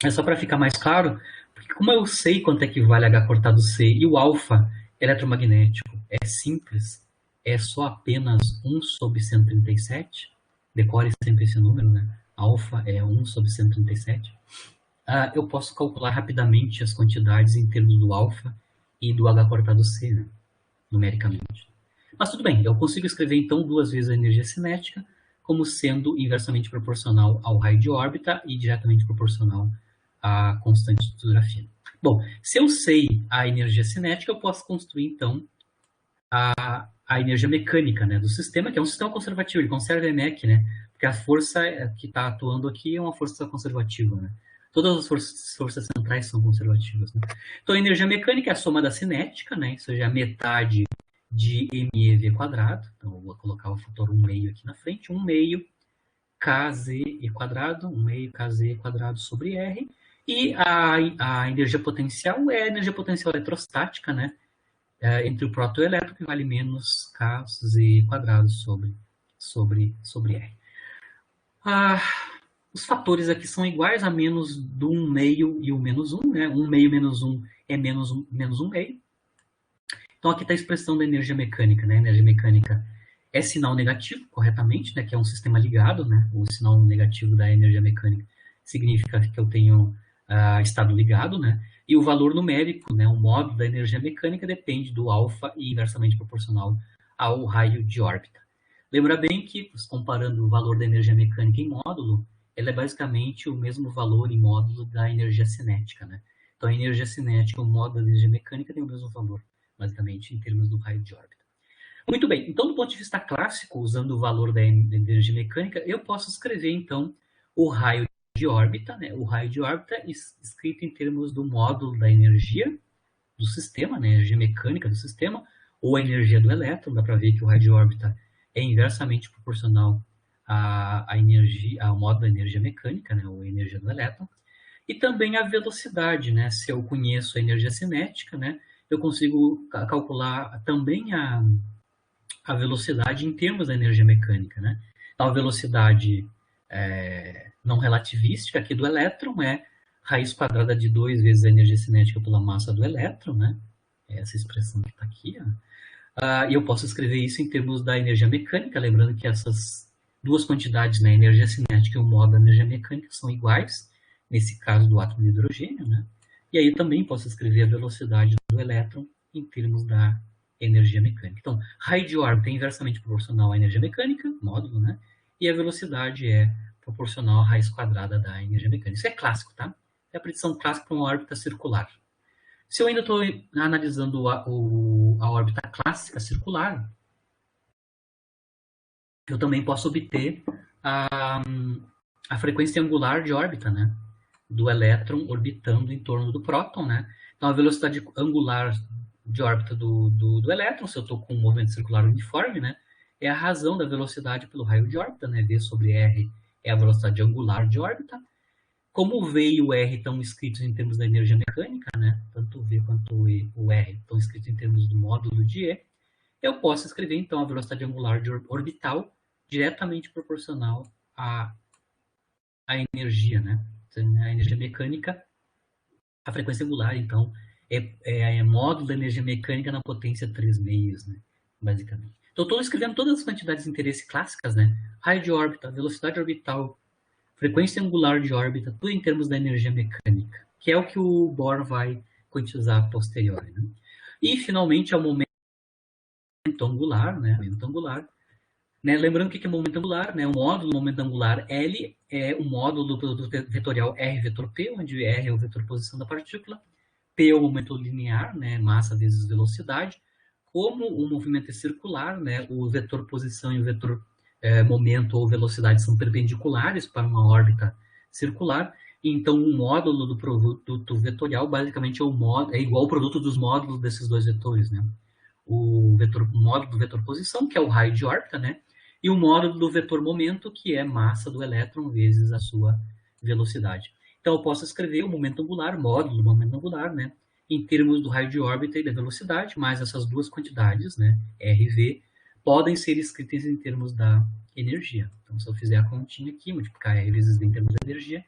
É só para ficar mais claro, porque como eu sei quanto é que vale h² e o alfa eletromagnético é simples, é só apenas 1 sobre 137, decore sempre esse número, né? Alfa é 1 sobre 137. Eu posso calcular rapidamente as quantidades em termos do alfa e do h², né? Numericamente. Mas tudo bem, eu consigo escrever então duas vezes a energia cinética como sendo inversamente proporcional ao raio de órbita e diretamente proporcional à constante de estrutura fina. Bom, se eu sei a energia cinética, eu posso construir então a energia mecânica, né, do sistema, que é um sistema conservativo, ele conserva a EMEC, né, porque a força que está atuando aqui é uma força conservativa, né. Todas as forças centrais são conservativas, né. Então, a energia mecânica é a soma da cinética, né, isso já é metade de mEv². Então, eu vou colocar o fator 1/2 aqui na frente. 1/2 kz² 1 meio kz² sobre R. E a energia potencial é a energia potencial eletrostática, né? Entre o próton e o elétron, que vale menos kz² sobre R. Os fatores aqui são iguais a menos do 1 meio e o menos 1, né? 1 meio menos 1 é menos 1 meio. Então aqui está a expressão da energia mecânica, né? A energia mecânica é sinal negativo, corretamente, né? Que é um sistema ligado, né? O sinal negativo da energia mecânica significa que eu tenho estado ligado, né? E o valor numérico, né? O módulo da energia mecânica depende do alfa e inversamente proporcional ao raio de órbita. Lembra bem que, comparando o valor da energia mecânica em módulo, ela é basicamente o mesmo valor em módulo da energia cinética, né? Então, a energia cinética, o módulo da energia mecânica, tem o mesmo valor, basicamente, em termos do raio de órbita. Muito bem, então, do ponto de vista clássico, usando o valor da energia mecânica, eu posso escrever, então, o raio de órbita, né? O raio de órbita escrito em termos do módulo da energia do sistema, né? A energia mecânica do sistema, ou a energia do elétron. Dá para ver que o raio de órbita é inversamente proporcional ao módulo da energia mecânica, né? Ou a energia do elétron. E também a velocidade, né? Se eu conheço a energia cinética, né? Eu consigo calcular também a velocidade em termos da energia mecânica, né? Então, a velocidade não relativística aqui do elétron é raiz quadrada de 2 vezes a energia cinética pela massa do elétron, né? Essa expressão que está aqui, ó. E eu posso escrever isso em termos da energia mecânica, lembrando que essas duas quantidades, né, energia cinética e o módulo da energia mecânica, são iguais, nesse caso do átomo de hidrogênio, né? E aí eu também posso escrever a velocidade do elétron em termos da energia mecânica. Então, raio de órbita é inversamente proporcional à energia mecânica, módulo, né? E a velocidade é proporcional à raiz quadrada da energia mecânica. Isso é clássico, tá? É a predição clássica para uma órbita circular. Se eu ainda estou analisando a órbita clássica circular, eu também posso obter a frequência angular de órbita, né? Do elétron orbitando em torno do próton, né? Então, a velocidade angular de órbita do elétron, se eu estou com um movimento circular uniforme, né? É a razão da velocidade pelo raio de órbita, né? V sobre R é a velocidade angular de órbita. Como o V e o R estão escritos em termos da energia mecânica, né? Tanto o V quanto o R estão escritos em termos do módulo de E, eu posso escrever, então, a velocidade angular de orbital diretamente proporcional à energia, né? A energia mecânica, a frequência angular, então, é módulo da energia mecânica na potência 3 meios, né? Basicamente. Então, estou escrevendo todas as quantidades de interesse clássicas, né? Raio de órbita, velocidade orbital, frequência angular de órbita, tudo em termos da energia mecânica, que é o que o Bohr vai quantizar a posteriori, né? E, finalmente, é o momento angular, né? Momento angular. Né? Lembrando o que é momento angular, né? O módulo do momento angular L é o módulo do produto vetorial R vetor P, onde R é o vetor posição da partícula, P é o momento linear, né? Massa vezes velocidade. Como o movimento é circular, né? O vetor posição e o vetor momento ou velocidade são perpendiculares para uma órbita circular. Então, o módulo do produto vetorial basicamente é igual ao produto dos módulos desses dois vetores, né? O módulo do vetor posição, que é o raio de órbita, né? E o módulo do vetor momento, que é massa do elétron vezes a sua velocidade. Então, eu posso escrever o momento angular, módulo do momento angular, né? Em termos do raio de órbita e da velocidade, mas essas duas quantidades, né? R e V, podem ser escritas em termos da energia. Então, se eu fizer a continha aqui, multiplicar R vezes V em termos da energia,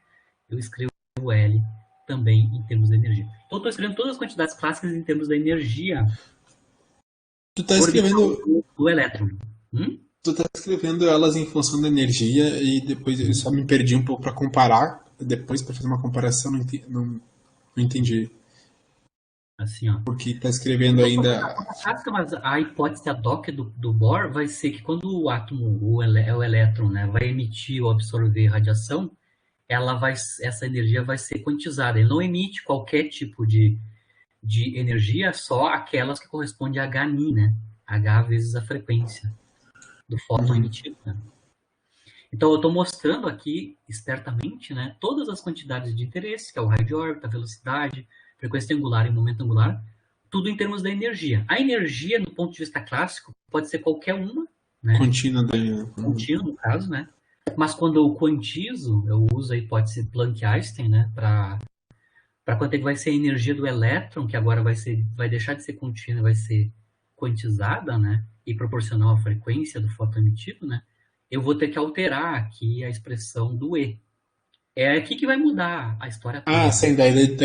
eu escrevo L também em termos da energia. Então, eu estou escrevendo todas as quantidades clássicas em termos da energia. Tu está escrevendo do elétron. Tu tá escrevendo elas em função da energia e depois eu só me perdi um pouco para comparar. Depois, para fazer uma comparação, não entendi. Assim, ó. Porque tá escrevendo ainda... Mas a hipótese ad hoc do Bohr vai ser que quando o átomo, o elétron, né, vai emitir ou absorver radiação, essa energia vai ser quantizada. Ele não emite qualquer tipo de energia, só aquelas que correspondem a Hν, né? H vezes a frequência do fóton emitido, né? Então, eu estou mostrando aqui, espertamente, né, todas as quantidades de interesse, que é o raio de órbita, a velocidade, frequência angular e momento angular, tudo em termos da energia. A energia, no ponto de vista clássico, pode ser qualquer uma, né? Contínua, Contínua, no caso, né? Mas quando eu quantizo, eu uso a hipótese Planck-Einstein, né, para quanto é que vai ser a energia do elétron, que agora vai deixar de ser contínua, vai ser quantizada, né, e proporcional à frequência do fóton emitido, né, eu vou ter que alterar aqui a expressão do E. É aqui que vai mudar a história toda. Ah, sim, daí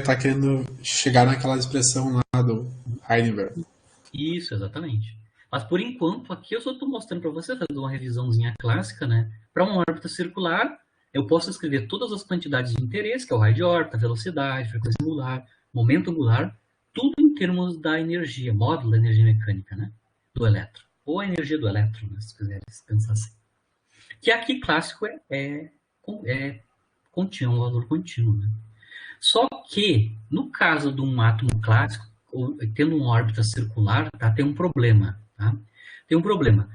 tá querendo chegar naquela expressão lá do Heisenberg. Isso, exatamente. Mas por enquanto, aqui eu só estou mostrando para você, fazendo uma revisãozinha clássica, né? Para uma órbita circular, eu posso escrever todas as quantidades de interesse, que é o raio de órbita, velocidade, frequência angular, momento angular, tudo em termos da energia, módulo da energia mecânica, né? Do elétron. Ou a energia do elétron, né, se quiser pensar assim. Que aqui clássico é contínuo, um valor contínuo, né? Só que, no caso de um átomo clássico, tendo uma órbita circular, tá, tem um problema. Tá? Tem um problema.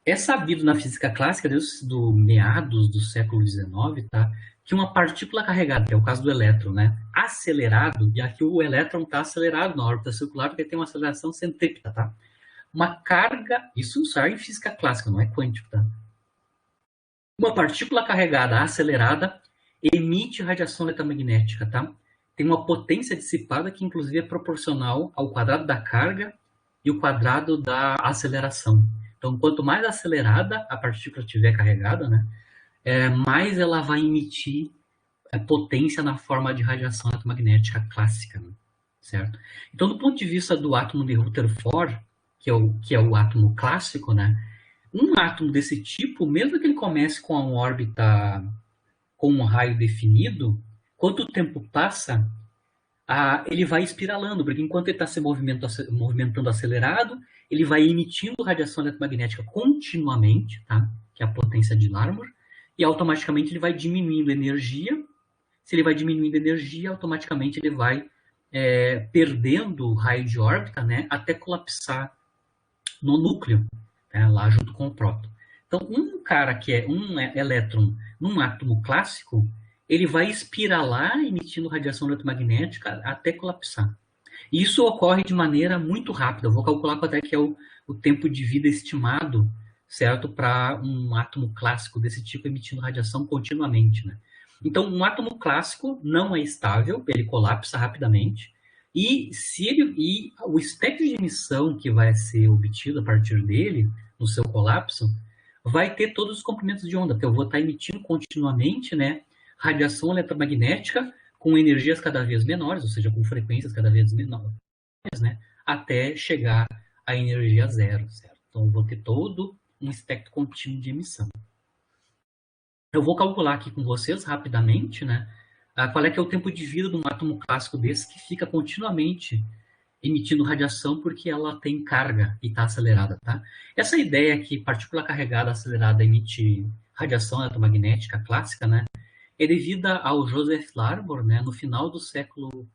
É sabido na física clássica, desde do meados do século XIX, tá, que uma partícula carregada, que é o caso do elétron, né, acelerado, e aqui o elétron está acelerado na órbita circular porque tem uma aceleração centrípeta. Tá? Uma carga, isso só é em física clássica, não é quântico. Tá? Uma partícula carregada acelerada emite radiação eletromagnética, tá? Tem uma potência dissipada que, inclusive, é proporcional ao quadrado da carga e o quadrado da aceleração. Então, quanto mais acelerada a partícula estiver carregada, né, mais ela vai emitir potência na forma de radiação eletromagnética clássica, né, certo? Então, do ponto de vista do átomo de Rutherford, que é o átomo clássico, né, um átomo desse tipo, mesmo que ele comece com uma órbita com um raio definido, quanto o tempo passa, ele vai espiralando, porque enquanto ele está se movimentando acelerado, ele vai emitindo radiação eletromagnética continuamente, tá? Que é a potência de Larmor, e automaticamente ele vai diminuindo energia. Se ele vai diminuindo energia, automaticamente ele vai perdendo o raio de órbita, né? Até colapsar no núcleo, né? Lá junto com o próton. Então, um cara que é um elétron num átomo clássico, ele vai espiralar emitindo radiação eletromagnética até colapsar. E isso ocorre de maneira muito rápida. Eu vou calcular quanto é que é o tempo de vida estimado, certo, para um átomo clássico desse tipo emitindo radiação continuamente, né? Então, um átomo clássico não é estável, ele colapsa rapidamente. E o espectro de emissão que vai ser obtido a partir dele, no seu colapso, vai ter todos os comprimentos de onda, porque eu vou estar emitindo continuamente, né, radiação eletromagnética com energias cada vez menores, ou seja, com frequências cada vez menores, né, até chegar à energia zero, certo? Então, eu vou ter todo um espectro contínuo de emissão. Eu vou calcular aqui com vocês rapidamente, né, qual é que é o tempo de vida de um átomo clássico desse que fica continuamente emitindo radiação porque ela tem carga e está acelerada, tá? Essa ideia que partícula carregada acelerada emite radiação eletromagnética clássica, né, é devida ao Joseph Larmor, né, no final do século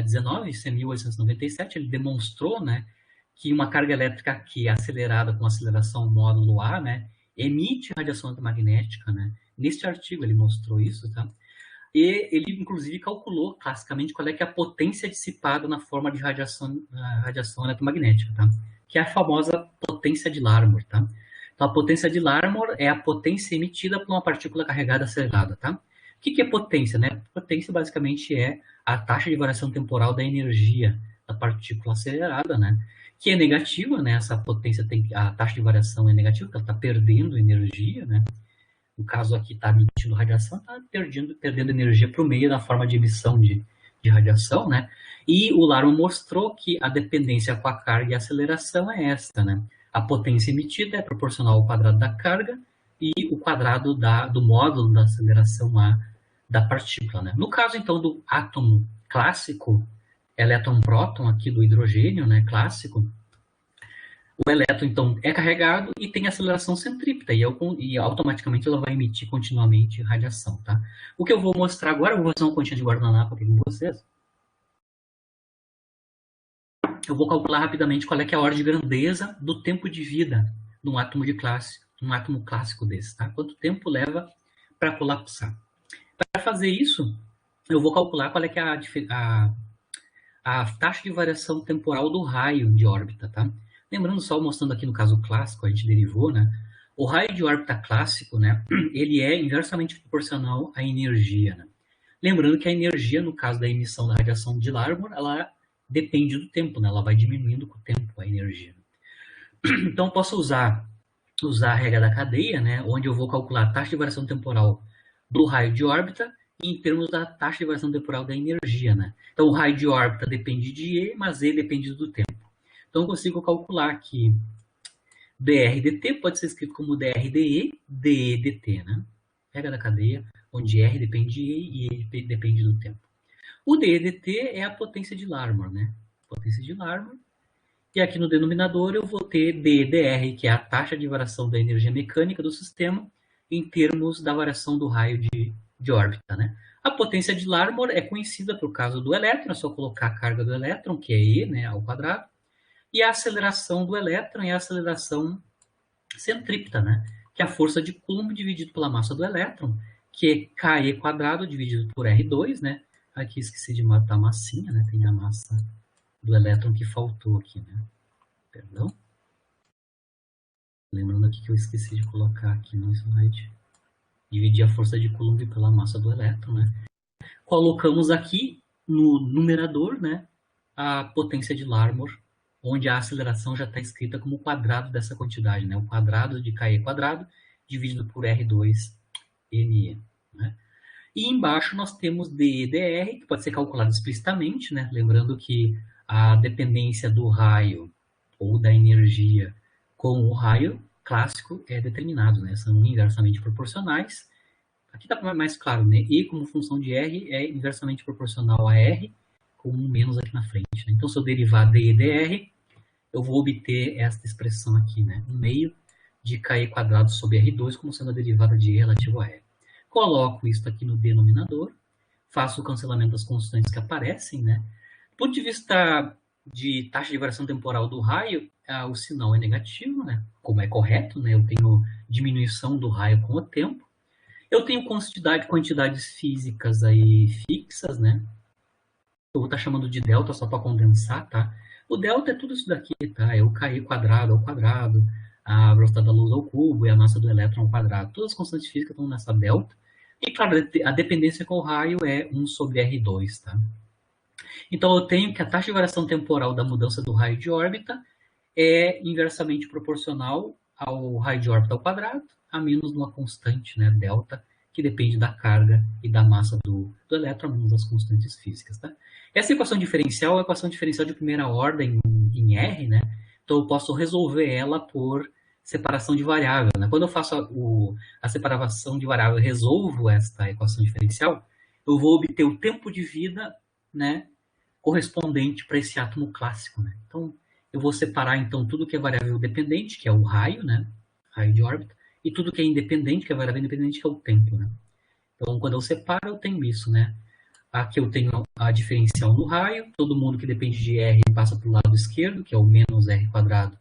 XIX, isso é 1897, ele demonstrou, né, que uma carga elétrica que é acelerada com aceleração módulo A, né, emite radiação eletromagnética, né? Neste artigo ele mostrou isso, tá? E ele, inclusive, calculou classicamente qual é que é a potência dissipada na forma de radiação eletromagnética, tá? Que é a famosa potência de Larmor, tá? Então, a potência de Larmor é a potência emitida por uma partícula carregada acelerada, tá? O que é potência, né? Potência, basicamente, é a taxa de variação temporal da energia da partícula acelerada, né? Que é negativa, né? Essa potência a taxa de variação é negativa, porque ela está perdendo energia, né? No caso aqui está emitindo radiação, está perdendo energia para o meio da forma de emissão de radiação, né? E o Larmor mostrou que a dependência com a carga e a aceleração é esta, né? A potência emitida é proporcional ao quadrado da carga e o quadrado do módulo da aceleração da partícula, né? No caso, então, do átomo clássico, elétron-próton aqui do hidrogênio, né, clássico, o elétron, então, é carregado e tem aceleração centrípeta, e automaticamente ela vai emitir continuamente radiação, tá? O que eu vou mostrar agora, eu vou fazer uma continha de guardanapo aqui com vocês. Eu vou calcular rapidamente qual é que é a ordem de grandeza do tempo de vida de um átomo clássico desse, tá? Quanto tempo leva para colapsar. Para fazer isso, eu vou calcular qual é que é a taxa de variação temporal do raio de órbita, tá? Lembrando, só mostrando aqui no caso clássico, a gente derivou, né? O raio de órbita clássico, né, ele é inversamente proporcional à energia, né? Lembrando que a energia, no caso da emissão da radiação de Larmor, ela depende do tempo, né? Ela vai diminuindo com o tempo, a energia. Então, eu posso usar a regra da cadeia, né, onde eu vou calcular a taxa de variação temporal do raio de órbita em termos da taxa de variação temporal da energia, né? Então, o raio de órbita depende de E, mas E depende do tempo. Então, eu consigo calcular que dr dt pode ser escrito como dr de dt, né? Regra da cadeia, onde R depende de E e E depende do tempo. O dt é a potência de Larmor, né? Potência de Larmor. E aqui no denominador eu vou ter ddr, que é a taxa de variação da energia mecânica do sistema, em termos da variação do raio de órbita, né? A potência de Larmor é conhecida por causa do elétron, é só colocar a carga do elétron, que é E, né, ao quadrado. E a aceleração do elétron é a aceleração centrípeta, né? Que é a força de Coulomb dividido pela massa do elétron, que é KE quadrado dividido por R2, né? Aqui esqueci de matar a massinha, né? Tem a massa do elétron que faltou aqui, né? Perdão. Lembrando aqui que eu esqueci de colocar aqui no slide. Dividir a força de Coulomb pela massa do elétron, né? Colocamos aqui no numerador, né? A potência de Larmor, onde a aceleração já está escrita como o quadrado dessa quantidade, né? O quadrado de KE quadrado dividido por R2NE, né? E embaixo nós temos dr, que pode ser calculado explicitamente, né? Lembrando que a dependência do raio ou da energia com o raio clássico é determinado, né? São inversamente proporcionais. Aqui está mais claro, né? E como função de R é inversamente proporcional a R, com um menos aqui na frente, né? Então, se eu derivar d dr, eu vou obter esta expressão aqui, né? 1 meio de KE quadrado sobre R2 como sendo a derivada de E relativo a R. Coloco isso aqui no denominador, faço o cancelamento das constantes que aparecem, né? Do ponto de vista de taxa de variação temporal do raio, o sinal é negativo, né? Como é correto, né? Eu tenho diminuição do raio com o tempo. Eu tenho quantidades físicas aí fixas, né? Eu vou estar chamando de delta só para condensar, tá? O delta é tudo isso daqui, tá? É o KE quadrado ao quadrado, a velocidade da luz ao cubo e a massa do elétron ao quadrado. Todas as constantes físicas estão nessa delta. E, claro, a dependência com o raio é 1 sobre R2, tá? Então, eu tenho que a taxa de variação temporal da mudança do raio de órbita é inversamente proporcional ao raio de órbita ao quadrado, a menos uma constante, né, delta, que depende da carga e da massa do elétron, menos as constantes físicas, tá? Essa equação diferencial é uma equação diferencial de primeira ordem em R, né? Então, eu posso resolver ela por separação de variável, né? Quando eu faço a separação de variável e resolvo esta equação diferencial, eu vou obter o tempo de vida, né, correspondente para esse átomo clássico, né? Então, eu vou separar, então, tudo que é variável dependente, que é o raio, né? Raio de órbita, e tudo que é independente, que é variável independente, que é o tempo, né? Então, quando eu separo, eu tenho isso, né? Aqui eu tenho a diferencial no raio, todo mundo que depende de R passa para o lado esquerdo, que é o menos R quadrado,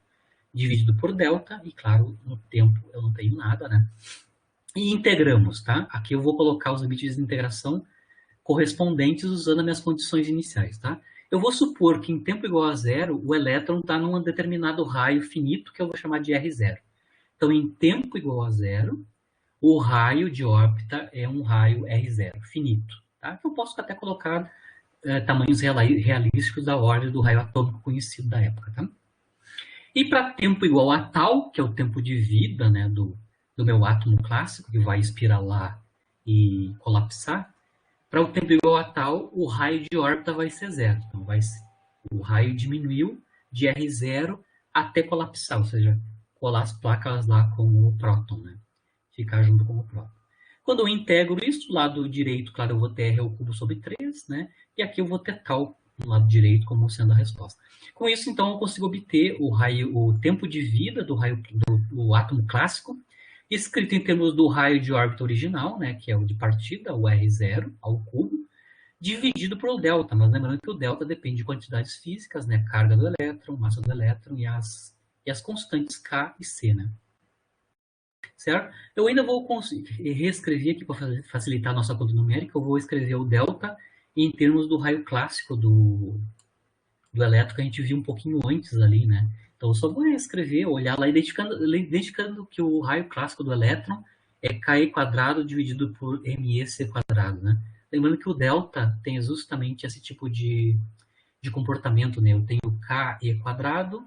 dividido por delta, e claro, no tempo eu não tenho nada, né? E integramos, tá? Aqui eu vou colocar os limites de integração correspondentes usando as minhas condições iniciais, tá? Eu vou supor que em tempo igual a zero, o elétron está num determinado raio finito, que eu vou chamar de R0. Então, em tempo igual a zero, o raio de órbita é um raio R0, finito. Tá? Eu posso até colocar tamanhos realísticos da ordem do raio atômico conhecido da época. Tá? E para tempo igual a tal, que é o tempo de vida, né, do meu átomo clássico, que vai espiralar e colapsar, para o tempo igual a tal, o raio de órbita vai ser zero. Então, o raio diminuiu de R0 até colapsar, ou seja, colar as placas lá com o próton, né? Ficar junto com o próton. Quando eu integro isso, do lado direito, claro, eu vou ter R ao cubo sobre 3, né? E aqui eu vou ter tal no lado direito como sendo a resposta. Com isso, então, eu consigo obter o tempo de vida do átomo clássico, escrito em termos do raio de órbita original, né? Que é o de partida, o R0 ao cubo, dividido pelo delta. Mas lembrando que o delta depende de quantidades físicas, né? Carga do elétron, massa do elétron e as constantes K e C, né? Certo? Eu ainda vou reescrever aqui para facilitar a nossa conta numérica, eu vou escrever o delta em termos do raio clássico do elétron que a gente viu um pouquinho antes ali, né? Então, eu só vou escrever, olhar lá, identificando que o raio clássico do elétron é Ke² dividido por MEc², né? Lembrando que o delta tem justamente esse tipo de comportamento, né? Eu tenho Ke²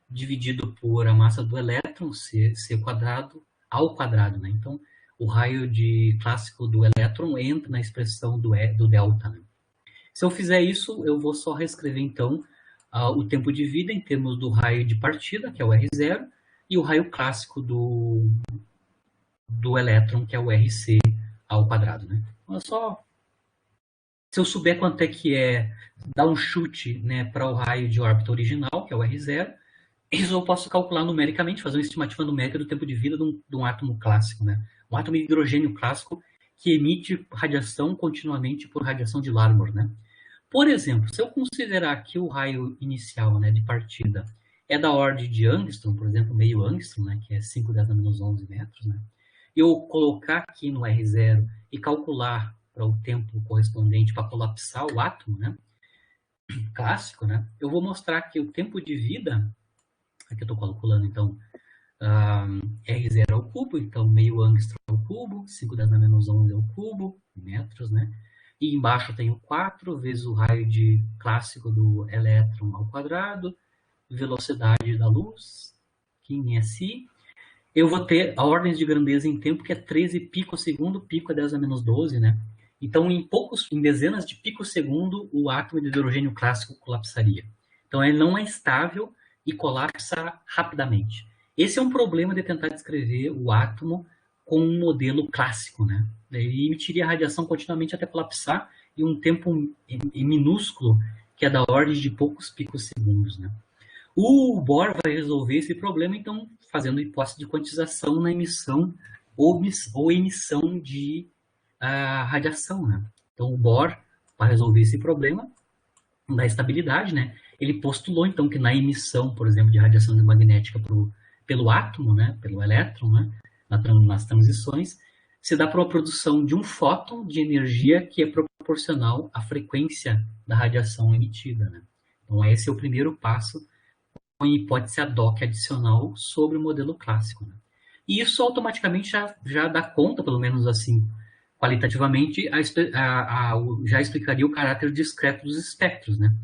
dividido por a massa do elétron, C² ao quadrado, né? Então, o raio clássico do elétron entra na expressão do delta, né? Se eu fizer isso, eu vou só reescrever, então, o tempo de vida em termos do raio de partida, que é o R0, e o raio clássico do elétron, que é o RC ao quadrado, né? Então, se eu souber quanto é que dar um chute, né, para o raio de órbita original, que é o R0, isso eu posso calcular numericamente, fazer uma estimativa numérica do tempo de vida de um átomo clássico, né? Um átomo de hidrogênio clássico que emite radiação continuamente por radiação de Larmor, né? Por exemplo, se eu considerar que o raio inicial, né, de partida é da ordem de Angstrom, por exemplo, meio Angstrom, né, que é 5⁻⁻11 metros, né, e eu colocar aqui no R0 e calcular para o tempo correspondente para colapsar o átomo, né, clássico, né, eu vou mostrar que o tempo de vida, aqui eu estou calculando, então, R0 ao cubo, então meio Angstrom ao cubo, 5⁻⁻11 ao cubo, metros, né, e embaixo eu tenho 4 vezes o raio clássico do elétron ao quadrado, velocidade da luz, que em SI. Eu vou ter a ordem de grandeza em tempo, que é 13 picosegundo, pico é 10⁻12, né? Então, em dezenas de picosegundo, o átomo de hidrogênio clássico colapsaria. Então, ele não é estável e colapsa rapidamente. Esse é um problema de tentar descrever o átomo com um modelo clássico, né? Ele emitiria radiação continuamente até colapsar em um tempo minúsculo, que é da ordem de poucos picosegundos, né? O Bohr vai resolver esse problema, então, fazendo hipótese de quantização na emissão ou emissão de radiação, né? Então, o Bohr, para resolver esse problema da estabilidade, né, ele postulou, então, que na emissão, por exemplo, de radiação magnética pelo átomo, né, pelo elétron, né, nas transições, se dá para a produção de um fóton de energia que é proporcional à frequência da radiação emitida, né? Então, esse é o primeiro passo com a hipótese ad hoc adicional sobre o modelo clássico, né? E isso automaticamente já dá conta, pelo menos assim, qualitativamente, já explicaria o caráter discreto dos espectros, né?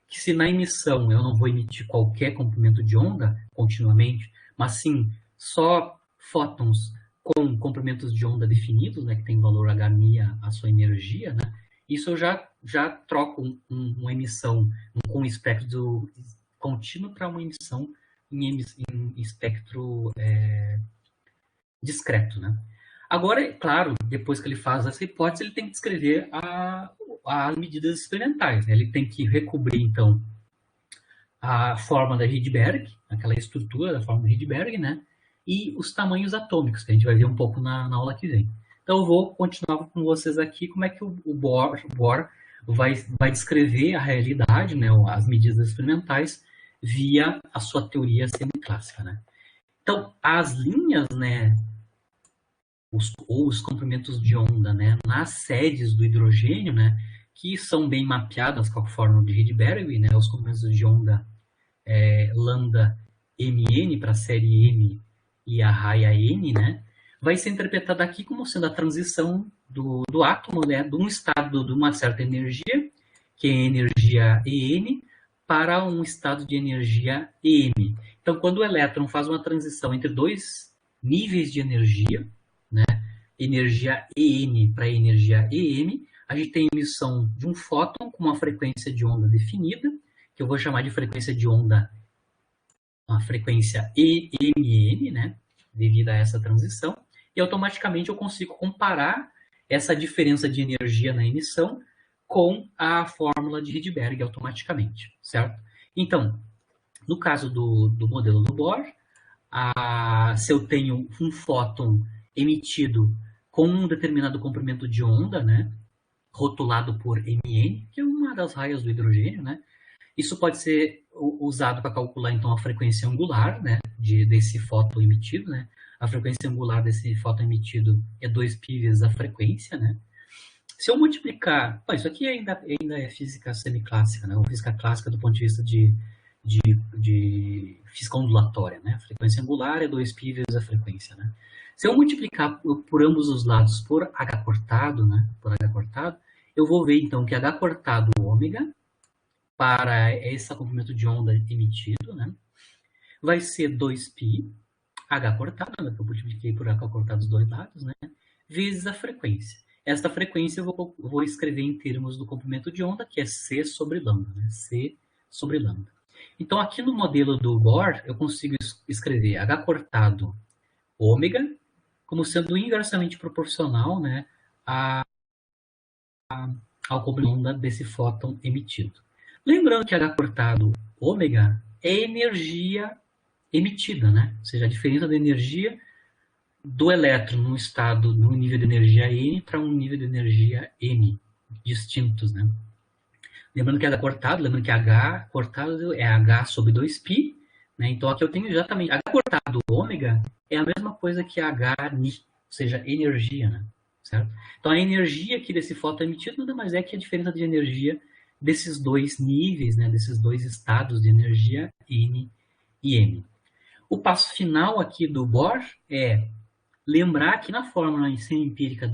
Que se na emissão eu não vou emitir qualquer comprimento de onda continuamente, mas sim só fótons com comprimentos de onda definidos, né, que tem valor Hμ a sua energia, né, isso eu já troco uma emissão com um espectro contínuo para uma emissão em espectro discreto, né. Agora, claro, depois que ele faz essa hipótese, ele tem que descrever as medidas experimentais, né? Ele tem que recobrir, então, a forma da Rydberg, aquela estrutura da forma da Rydberg, né, e os tamanhos atômicos, que a gente vai ver um pouco na aula que vem. Então, eu vou continuar com vocês aqui como é que o Bohr vai descrever a realidade, né, as medidas experimentais, via a sua teoria semiclássica, né. Então, as linhas, né, os comprimentos de onda, né, nas sedes do hidrogênio, né, que são bem mapeadas com a fórmula de Rydberg, né, os comprimentos de onda lambda Mn para a série M e a raia N, né, vai ser interpretada aqui como sendo a transição do átomo, né, de um estado de uma certa energia, que é a energia En, para um estado de energia Em. Então, quando o elétron faz uma transição entre dois níveis de energia, né, energia En para energia Em, a gente tem a emissão de um fóton com uma frequência de onda definida, que eu vou chamar de frequência de onda, a frequência EMN, né, devido a essa transição, e automaticamente eu consigo comparar essa diferença de energia na emissão com a fórmula de Rydberg automaticamente, certo? Então, no caso do modelo do Bohr, se eu tenho um fóton emitido com um determinado comprimento de onda, né, rotulado por Mn, que é uma das raias do hidrogênio, né, isso pode ser usado para calcular, então, a frequência angular, né, desse fóton emitido, né. A frequência angular desse fóton emitido é 2π vezes a frequência, né. Se eu multiplicar... isso aqui ainda é física semiclássica, né, ou física clássica do ponto de vista de de física ondulatória, né? A frequência angular é 2π vezes a frequência, né? Se eu multiplicar por ambos os lados por h cortado, né? Por h cortado, eu vou ver então que h cortado ômega para esse comprimento de onda emitido, né? Vai ser 2π h cortado, né? Que eu multipliquei por h cortado dos dois lados, né? Vezes a frequência. Esta frequência eu vou escrever em termos do comprimento de onda, que é c sobre lambda, né? C sobre lambda. Então, aqui no modelo do Bohr, eu consigo escrever h cortado ômega como sendo inversamente proporcional, né, ao comprimento de onda desse fóton emitido. Lembrando que h cortado ômega é energia emitida, né? Ou seja, a diferença da energia do elétron num nível de energia N para um nível de energia M, distintos, né? Lembrando que H cortado, lembrando que H cortado é H sobre 2π, né? Então aqui eu tenho exatamente H cortado ômega é a mesma coisa que H ni, ou seja, energia, né? Certo? Então a energia aqui desse fóton emitido nada mais é que a diferença de energia desses dois níveis, né? Desses dois estados de energia N e M. O passo final aqui do Bohr é lembrar que na fórmula empírica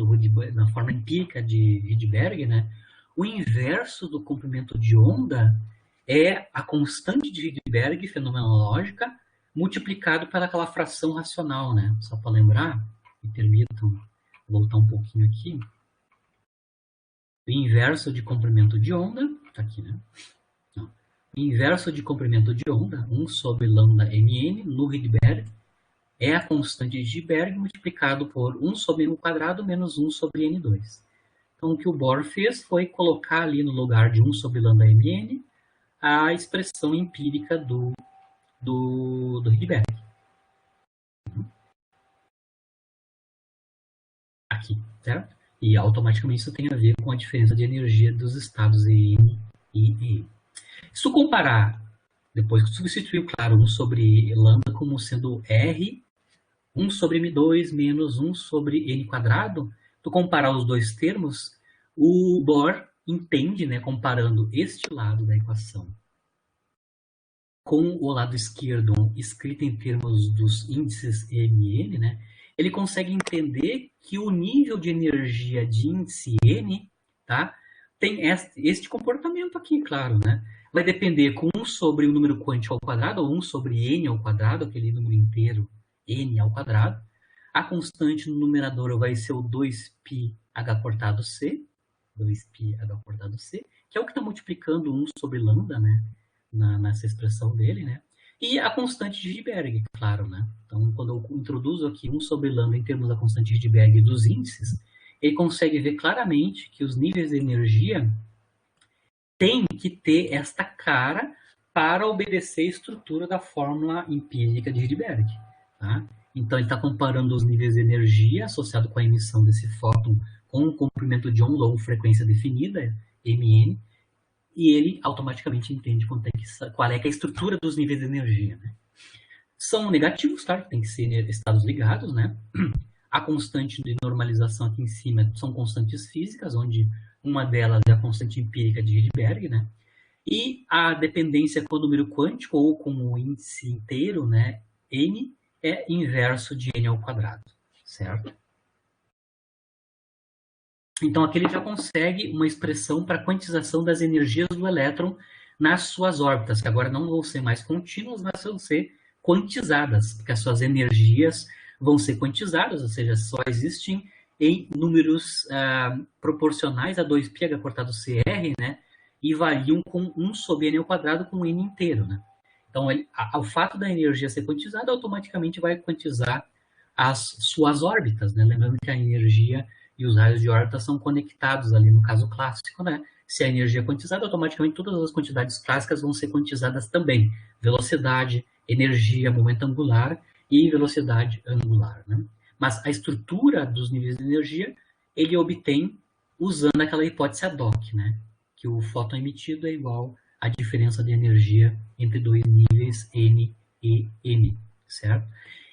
na fórmula empírica de Rydberg, né? O inverso do comprimento de onda é a constante de Rydberg fenomenológica multiplicado pelaquela fração racional, né? Só para lembrar, me permitam voltar um pouquinho aqui. O inverso de comprimento de onda, tá aqui, né? O inverso de comprimento de onda, 1 sobre lambda mn no Rydberg, é a constante de Rydberg multiplicado por 1 sobre n quadrado menos 1 sobre n2. Então, o que o Bohr fez foi colocar ali no lugar de 1 sobre lambda mn a expressão empírica do Rydberg. Aqui, certo? E automaticamente isso tem a ver com a diferença de energia dos estados N e E. Se tu comparar, depois que tu substituiu, claro, 1 sobre lambda como sendo R, 1 sobre M2 menos 1 sobre N quadrado, tu comparar os dois termos, o Bohr entende, né, comparando este lado da equação com o lado esquerdo, escrito em termos dos índices M e N, né, ele consegue entender que o nível de energia de índice N, tá, tem este comportamento aqui, claro, né? Vai depender com 1 sobre o número quântico ao quadrado, ou 1 sobre N ao quadrado, aquele número inteiro, N ao quadrado. A constante no numerador vai ser o 2πh cortado C, 2πh cortado C, que é o que está multiplicando 1 sobre lambda, né? Nessa expressão dele, né? E a constante de Rydberg, claro, né? Então, quando eu introduzo aqui 1 sobre lambda em termos da constante de Rydberg dos índices, ele consegue ver claramente que os níveis de energia têm que ter esta cara para obedecer a estrutura da fórmula empírica de Rydberg, tá? Então, ele está comparando os níveis de energia associado com a emissão desse fóton com o comprimento de onda ou frequência definida, Mn, e ele automaticamente entende qual é a estrutura dos níveis de energia, né? São negativos, tá? Tem que ser estados ligados, né? A constante de normalização aqui em cima são constantes físicas, onde uma delas é a constante empírica de Rydberg, né? E a dependência com o número quântico ou com o índice inteiro, né? N é inverso de N ao quadrado, certo? Então, aqui ele já consegue uma expressão para quantização das energias do elétron nas suas órbitas, que agora não vão ser mais contínuas, mas vão ser quantizadas, porque as suas energias vão ser quantizadas, ou seja, só existem em números proporcionais a 2πh cortado CR, né? E variam com 1 sobre n ao quadrado com n inteiro, né? Então, o fato da energia ser quantizada automaticamente vai quantizar as suas órbitas, né? Lembrando que a energia e os raios de órbita são conectados ali no caso clássico, né? Se a energia é quantizada, automaticamente todas as quantidades clássicas vão ser quantizadas também. Velocidade, energia, momento angular e velocidade angular, né? Mas a estrutura dos níveis de energia ele obtém usando aquela hipótese ad hoc, né? Que o fóton emitido é igual à diferença de energia entre dois níveis N e M, certo?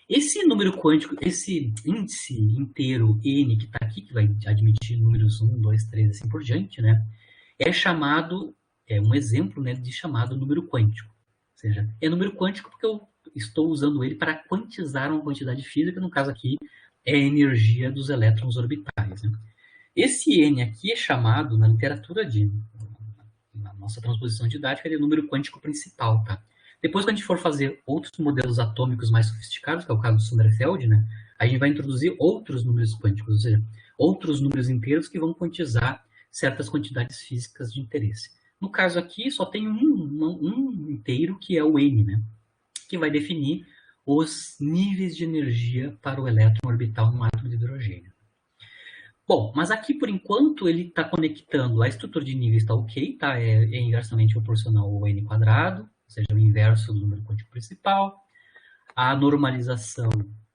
Esse número quântico, esse índice inteiro N que está aqui, que vai admitir números 1, 2, 3, assim por diante, né? É chamado, é um exemplo, né, de chamado número quântico, seja, é número quântico porque eu estou usando ele para quantizar uma quantidade física, no caso aqui é a energia dos elétrons orbitais, né? Esse N aqui é chamado, na literatura na nossa transposição didática, de número quântico principal, tá? Depois, quando a gente for fazer outros modelos atômicos mais sofisticados, que é o caso do Sommerfeld, né, a gente vai introduzir outros números quânticos, ou seja, outros números inteiros que vão quantizar certas quantidades físicas de interesse. No caso aqui, só tem um inteiro, que é o N, né, que vai definir os níveis de energia para o elétron orbital no átomo de hidrogênio. Bom, mas aqui, por enquanto, ele está conectando, a estrutura de níveis está ok, tá? É inversamente proporcional ao N quadrado, ou seja, o inverso do número quântico principal. A normalização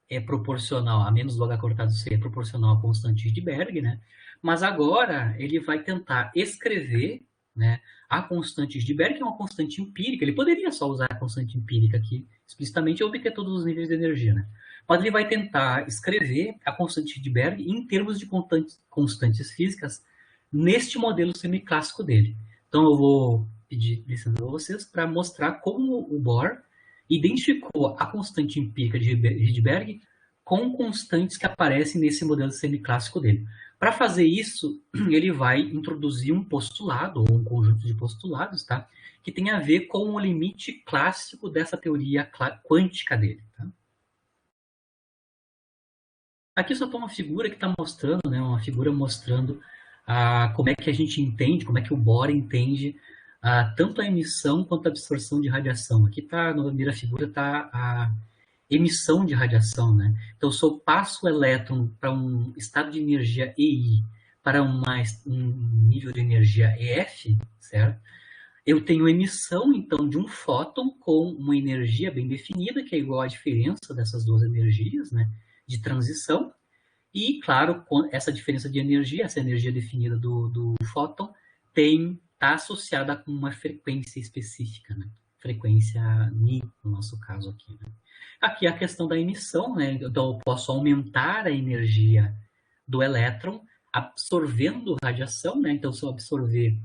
é proporcional, a menos do H cortado C, é proporcional à constante de Berg, né? Mas agora ele vai tentar escrever, né, a constante de Berg, que é uma constante empírica. Ele poderia só usar a constante empírica aqui, explicitamente, e obter todos os níveis de energia, né? Mas ele vai tentar escrever a constante de Berg em termos de constantes físicas neste modelo semiclássico dele. Então eu vou pedir licença a vocês para mostrar como o Bohr identificou a constante empírica de Rydberg com constantes que aparecem nesse modelo semiclássico dele. Para fazer isso, ele vai introduzir um postulado, ou um conjunto de postulados, tá? Que tem a ver com o limite clássico dessa teoria quântica dele. Tá? Aqui só está uma figura que está mostrando, né, uma figura mostrando como é que a gente entende, como é que o Bohr entende tanto a emissão quanto a absorção de radiação. Aqui está, na primeira figura, está a emissão de radiação, né? Então, se eu passo o elétron para um estado de energia EI para um nível de energia EF, certo? Eu tenho emissão, então, de um fóton com uma energia bem definida, que é igual à diferença dessas duas energias, né, de transição. E, claro, essa diferença de energia, essa energia definida do fóton, está associada com uma frequência específica, né? Frequência Ni, no nosso caso aqui, né? Aqui a questão da emissão, né? Então eu posso aumentar a energia do elétron absorvendo radiação, né? Então se eu absorver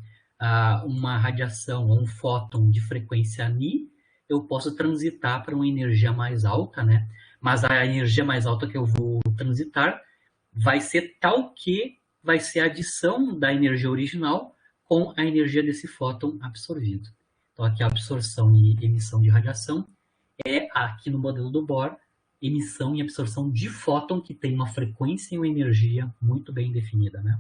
uma radiação ou um fóton de frequência Ni, eu posso transitar para uma energia mais alta, né? Mas a energia mais alta que eu vou transitar vai ser tal que vai ser a adição da energia original com a energia desse fóton absorvido. Então aqui a absorção e emissão de radiação é, aqui no modelo do Bohr, emissão e absorção de fóton que tem uma frequência e uma energia muito bem definida, né?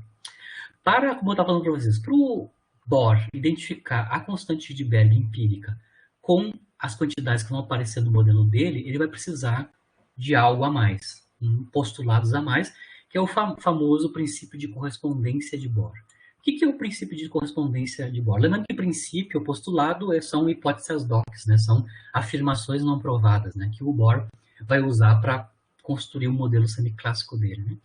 Como eu estava falando para vocês, para o Bohr identificar a constante de Berg empírica com as quantidades que vão aparecer no modelo dele, ele vai precisar de algo a mais, postulados a mais, que é o famoso princípio de correspondência de Bohr. O que é o princípio de correspondência de Bohr? Lembrando que, em princípio, o postulado são hipóteses docs, né? São afirmações não provadas, né? Que o Bohr vai usar para construir o modelo semiclássico dele, né?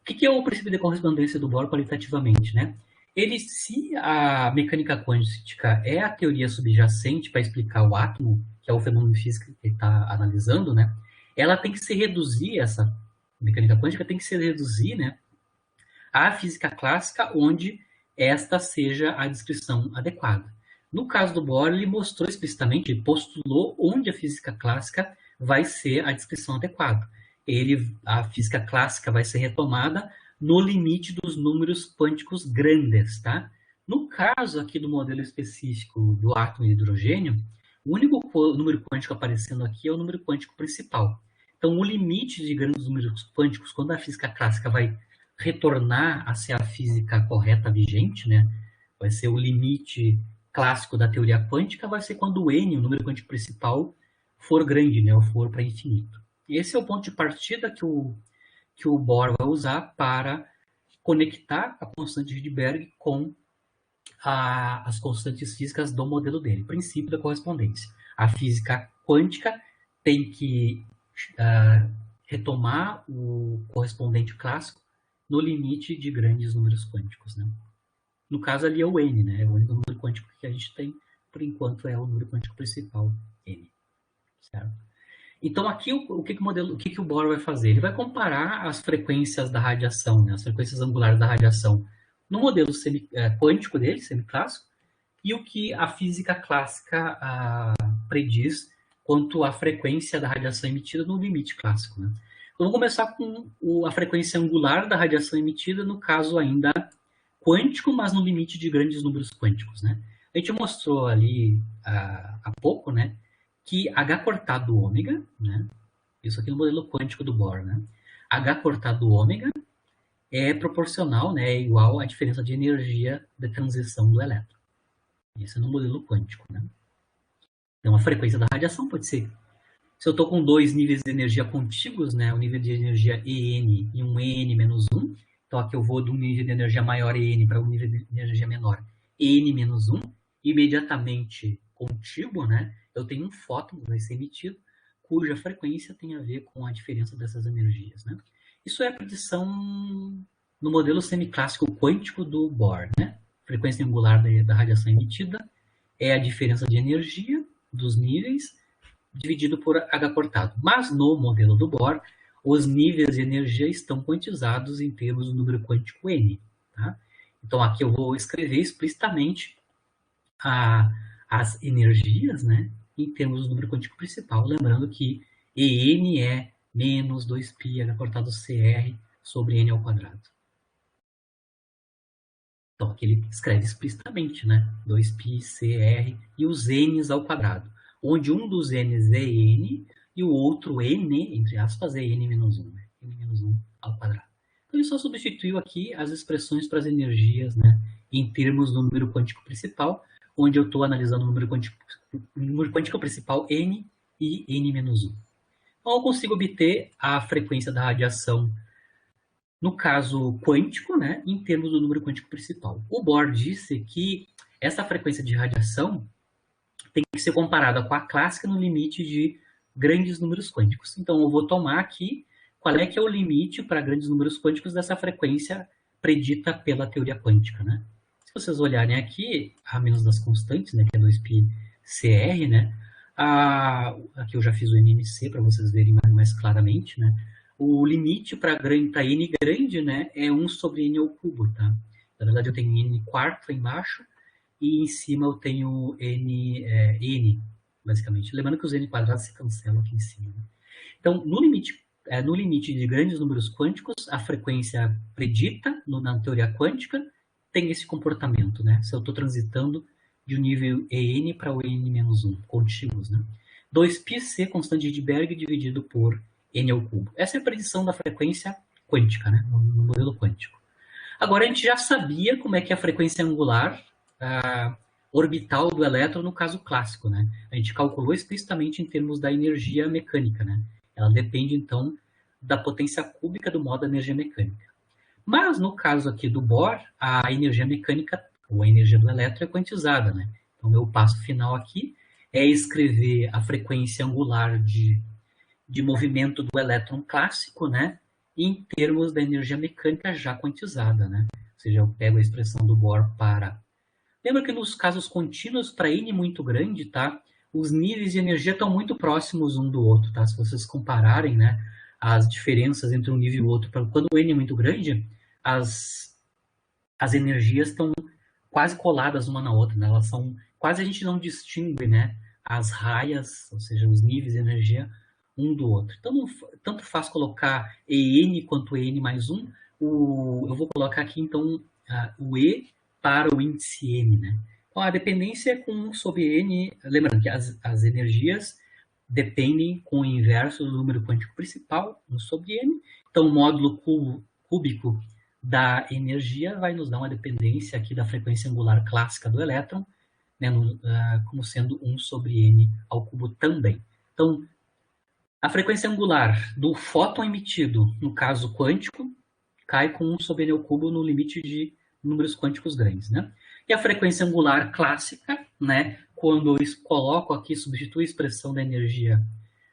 O que é o princípio de correspondência do Bohr qualitativamente, né? Se a mecânica quântica é a teoria subjacente para explicar o átomo, que é o fenômeno físico que ele está analisando, né? Ela tem que se reduzir, essa mecânica quântica tem que se reduzir, né, à física clássica, onde esta seja a descrição adequada. No caso do Bohr, ele mostrou explicitamente, ele postulou onde a física clássica vai ser a descrição adequada. A física clássica vai ser retomada no limite dos números quânticos grandes, tá? No caso aqui do modelo específico do átomo de hidrogênio, o único número quântico aparecendo aqui é o número quântico principal. Então, o limite de grandes números quânticos, quando a física clássica vai retornar a ser a física correta vigente, né? Vai ser o limite clássico da teoria quântica, vai ser quando o N, o número quântico principal, for grande, né? Ou for para infinito. E esse é o ponto de partida que o Bohr vai usar para conectar a constante de Berg com as constantes físicas do modelo dele. Princípio da correspondência. A física quântica tem que retomar o correspondente clássico no limite de grandes números quânticos, né? No caso ali é o N, né? O único número quântico que a gente tem, por enquanto, é o número quântico principal, N. Certo? Então aqui o que o Bohr vai fazer? Ele vai comparar as frequências da radiação, né? As frequências angulares da radiação no modelo quântico dele, semiclássico, e o que a física clássica prediz quanto à frequência da radiação emitida no limite clássico, né? Então, vamos começar com a frequência angular da radiação emitida, no caso ainda quântico, mas no limite de grandes números quânticos, né? A gente mostrou ali há pouco, né, que H cortado ômega, né, isso aqui no modelo quântico do Bohr, né, H cortado ômega é proporcional, né, é igual à diferença de energia de transição do elétron. Isso é no modelo quântico, né? Então, a frequência da radiação pode ser, se eu estou com dois níveis de energia contíguos, né, um nível de energia EN e um EN-1, então aqui eu vou de um nível de energia maior EN para um nível de energia menor EN-1, imediatamente contíguo, né, eu tenho um fóton que vai ser emitido, cuja frequência tem a ver com a diferença dessas energias, né? Isso é a predição no modelo semiclássico quântico do Bohr, né? Frequência angular da radiação emitida é a diferença de energia dos níveis dividido por H cortado. Mas no modelo do Bohr, os níveis de energia estão quantizados em termos do número quântico N. Tá? Então aqui eu vou escrever explicitamente as energias, né, em termos do número quântico principal, lembrando que EN é menos 2π H cortado CR sobre N ao quadrado. Então aqui ele escreve explicitamente, né, 2π CR e os N's ao quadrado, onde um dos N's é N e o outro N, entre aspas, é N-1, né, N-1 ao quadrado. Então ele só substituiu aqui as expressões para as energias, né, em termos do número quântico principal, onde eu estou analisando o número quântico principal N e N-1. Então, eu consigo obter a frequência da radiação, no caso quântico, né, em termos do número quântico principal. O Bohr disse que essa frequência de radiação tem que ser comparada com a clássica no limite de grandes números quânticos. Então, eu vou tomar aqui qual é que é o limite para grandes números quânticos dessa frequência predita pela teoria quântica, né? Se vocês olharem aqui, a menos das constantes, né, que é 2π CR, né, aqui eu já fiz o NMC para vocês verem mais claramente, né, o limite para N grande, né, é 1 sobre N ao cubo, tá? Na verdade eu tenho N quarto embaixo e em cima eu tenho N, basicamente. Lembrando que os N quadrados se cancelam aqui em cima, né? Então, no limite de grandes números quânticos, a frequência predita na teoria quântica tem esse comportamento, né? Se eu estou transitando de um nível EN para o EN-1, contíguos, né? 2πc, constante de Berg, dividido por N ao cubo. Essa é a predição da frequência quântica, né? No modelo quântico. Agora, a gente já sabia como é que é a frequência angular orbital do elétron no caso clássico, né? A gente calculou explicitamente em termos da energia mecânica, né? Ela depende, então, da potência cúbica do modo da energia mecânica. Mas, no caso aqui do Bohr, a energia mecânica, ou a energia do elétron, é quantizada, né? Então, meu passo final aqui é escrever a frequência angular de movimento do elétron clássico, né? Em termos da energia mecânica já quantizada, né? Ou seja, eu pego a expressão do Bohr para... Lembra que nos casos contínuos, para N muito grande, tá? Os níveis de energia estão muito próximos um do outro, tá? Se vocês compararem, né, as diferenças entre um nível e o outro, quando o N é muito grande, as energias estão quase coladas uma na outra, né? Elas são... Quase a gente não distingue, né, as raias, ou seja, os níveis de energia um do outro. Então, tanto faz colocar EN quanto EN mais 1, eu vou colocar aqui, então, o E para o índice N, né? Então, a dependência é com 1 sobre N, lembrando que as energias dependem com o inverso do número quântico principal, 1 sobre N. Então, o módulo cúbico da energia vai nos dar uma dependência aqui da frequência angular clássica do elétron, né, como sendo 1 sobre N ao cubo também. Então, a frequência angular do fóton emitido, no caso quântico, cai com 1 sobre N ao cubo no limite de números quânticos grandes, né? E a frequência angular clássica, né, quando eu coloco aqui, substituo a expressão da energia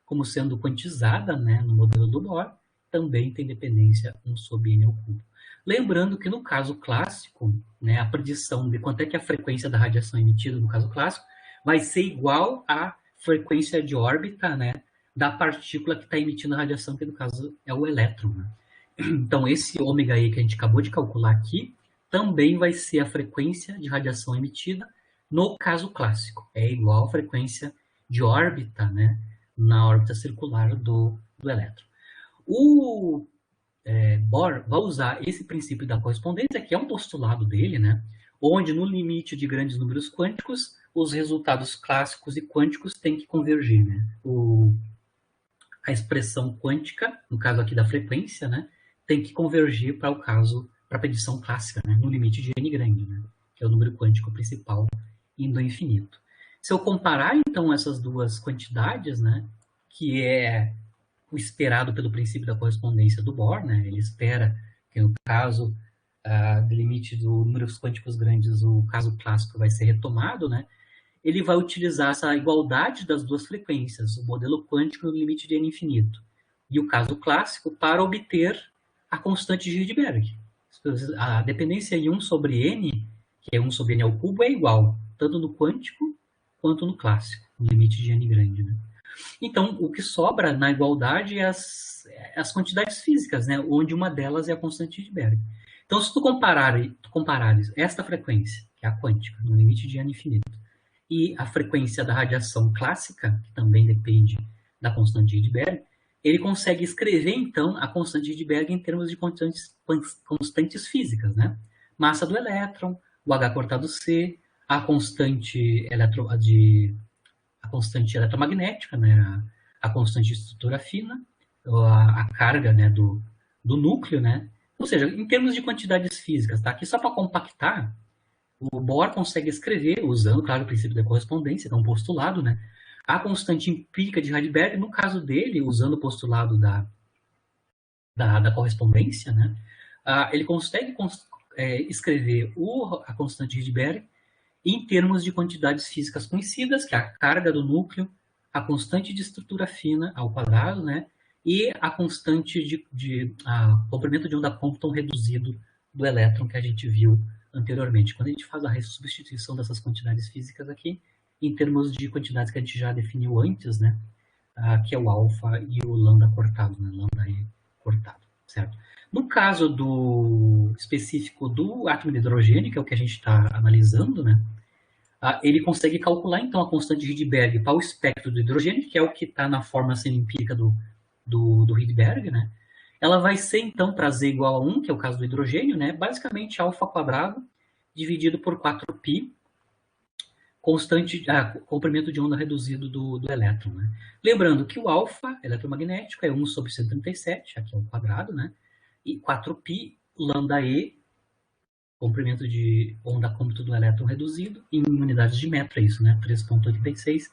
como sendo quantizada, né, no modelo do Bohr, também tem dependência 1 sobre N ao cubo. Lembrando que no caso clássico, né, a predição de quanto é que a frequência da radiação emitida no caso clássico vai ser igual à frequência de órbita, né, da partícula que está emitindo a radiação, que no caso é o elétron, né? Então esse ômega E que a gente acabou de calcular aqui também vai ser a frequência de radiação emitida no caso clássico. É igual à frequência de órbita, né, na órbita circular do elétron. O Bohr vai usar esse princípio da correspondência, que é um postulado dele, né, onde no limite de grandes números quânticos, os resultados clássicos e quânticos têm que convergir, né? A expressão quântica, no caso aqui da frequência, né, tem que convergir para a predição clássica, né, no limite de n grande, né, que é o número quântico principal indo ao infinito. Se eu comparar, então, essas duas quantidades, né, que é o esperado pelo princípio da correspondência do Bohr, né, ele espera que, no caso do limite dos números quânticos grandes, o caso clássico vai ser retomado, né, ele vai utilizar essa igualdade das duas frequências, o modelo quântico no limite de n infinito, e o caso clássico, para obter a constante de Rydberg. A dependência em 1 sobre n, que é 1 sobre n ao cubo, é igual, tanto no quântico quanto no clássico, no limite de n grande, né? Então, o que sobra na igualdade é as quantidades físicas, né, onde uma delas é a constante de Rydberg. Então, se tu comparares esta frequência, que é a quântica, no limite de n infinito, e a frequência da radiação clássica, que também depende da constante de Rydberg, ele consegue escrever, então, a constante de Rydberg em termos de constantes físicas, né? Massa do elétron, o H cortado C, a constante eletromagnética, né? A constante de estrutura fina, a carga, né, do núcleo, né? Ou seja, em termos de quantidades físicas, tá? Aqui só para compactar, o Bohr consegue escrever, usando, claro, o princípio da correspondência, que é um postulado, né, a constante empírica de Rydberg. No caso dele, usando o postulado da correspondência, né, ele consegue escrever a constante de Rydberg em termos de quantidades físicas conhecidas, que é a carga do núcleo, a constante de estrutura fina ao quadrado, né, e a constante de comprimento de onda Compton reduzido do elétron, que a gente viu anteriormente. Quando a gente faz a substituição dessas quantidades físicas aqui, em termos de quantidades que a gente já definiu antes, né, que é o alfa e o lambda cortado, né, lambda e cortado, certo? No caso específico do átomo de hidrogênio, que é o que a gente está analisando, né, ele consegue calcular, então, a constante de Rydberg para o espectro do hidrogênio, que é o que está na forma semi-empírica do Rydberg, né? Ela vai ser, então, para Z igual a 1, que é o caso do hidrogênio, né? Basicamente, alfa quadrado dividido por 4π, comprimento de onda reduzido do elétron, né? Lembrando que o alfa eletromagnético é 1 sobre 137, aqui é o quadrado, né? E 4π lambda E, comprimento de onda cômputo do elétron reduzido, em unidades de metro, é isso, né? 3,86,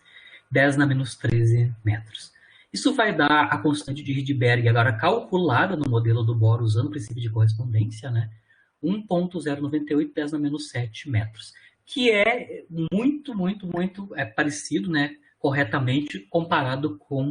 10 na menos 13 metros. Isso vai dar a constante de Rydberg, agora calculada no modelo do Bohr, usando o princípio de correspondência, né? 1,098, 10 na menos 7 metros. Que é muito parecido, né? Corretamente comparado com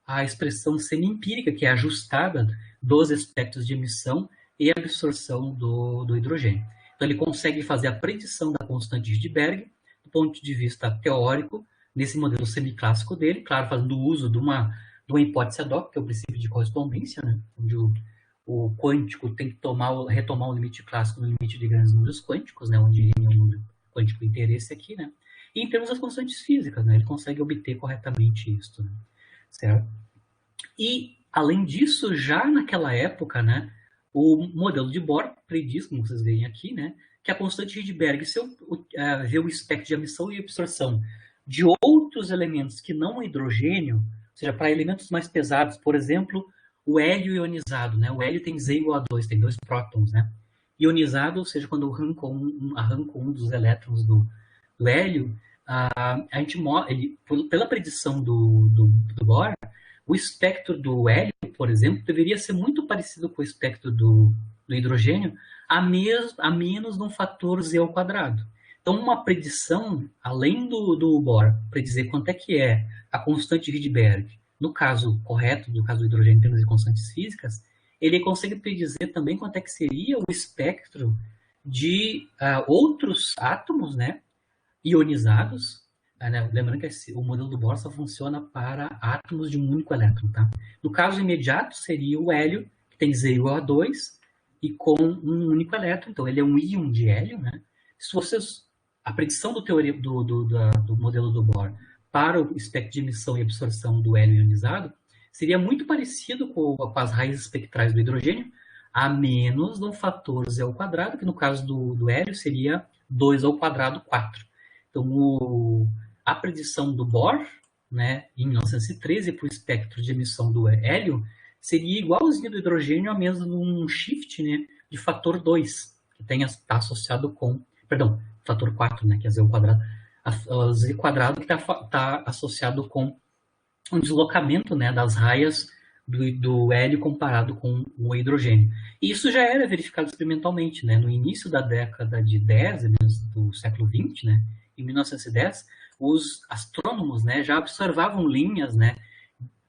a expressão semi-empírica, que é ajustada dos espectros de emissão e absorção do hidrogênio. Então, ele consegue fazer a predição da constante de Rydberg, do ponto de vista teórico, nesse modelo semiclássico dele, claro, fazendo uso de uma hipótese ad hoc, que é o princípio de correspondência, né, onde o quântico tem que retomar o limite clássico no limite de grandes números quânticos, né, onde N é o número quântico de interesse aqui, né, e em termos das constantes físicas, né, ele consegue obter corretamente isso, né, certo? E, além disso, já naquela época, né, o modelo de Bohr prediz, como vocês veem aqui, né, que a constante de Rydberg, se eu ver o espectro de emissão e absorção de outros elementos que não o hidrogênio, ou seja, para elementos mais pesados, por exemplo, o hélio ionizado, né? O hélio tem Z igual a 2, tem 2 prótons, né? Ionizado, ou seja, quando eu arranco um dos elétrons do hélio, a gente pela predição do Bohr, o espectro do hélio, por exemplo, deveria ser muito parecido com o espectro do hidrogênio, a menos de um fator Z ao quadrado. Então, uma predição, além do Bohr, predizer quanto é que é a constante de Rydberg, no caso correto, no caso do hidrogênio em termos de constantes físicas, ele consegue predizer também quanto é que seria o espectro de outros átomos, né, ionizados, né? Lembrando que o modelo do Bohr só funciona para átomos de um único elétron, tá? No caso imediato, seria o hélio, que tem Z igual a 2, e com um único elétron, então ele é um íon de hélio, né? Se vocês, a predição do modelo do Bohr para o espectro de emissão e absorção do hélio ionizado seria muito parecido com as raízes espectrais do hidrogênio, a menos de um fator z ao quadrado, que no caso do hélio seria 2 ao quadrado, 4. Então, a predição do Bohr, né, em 1913, para o espectro de emissão do hélio, seria igualzinho do hidrogênio, a menos de um shift, né, de fator 2, que está associado com... Perdão, fator 4, né, que é z ao quadrado. A z quadrado que está associado com um deslocamento, né, das raias do hélio comparado com o hidrogênio. E isso já era verificado experimentalmente, né? No início da década de 10, do século 20, né? Em 1910, os astrônomos, né, já observavam linhas, né,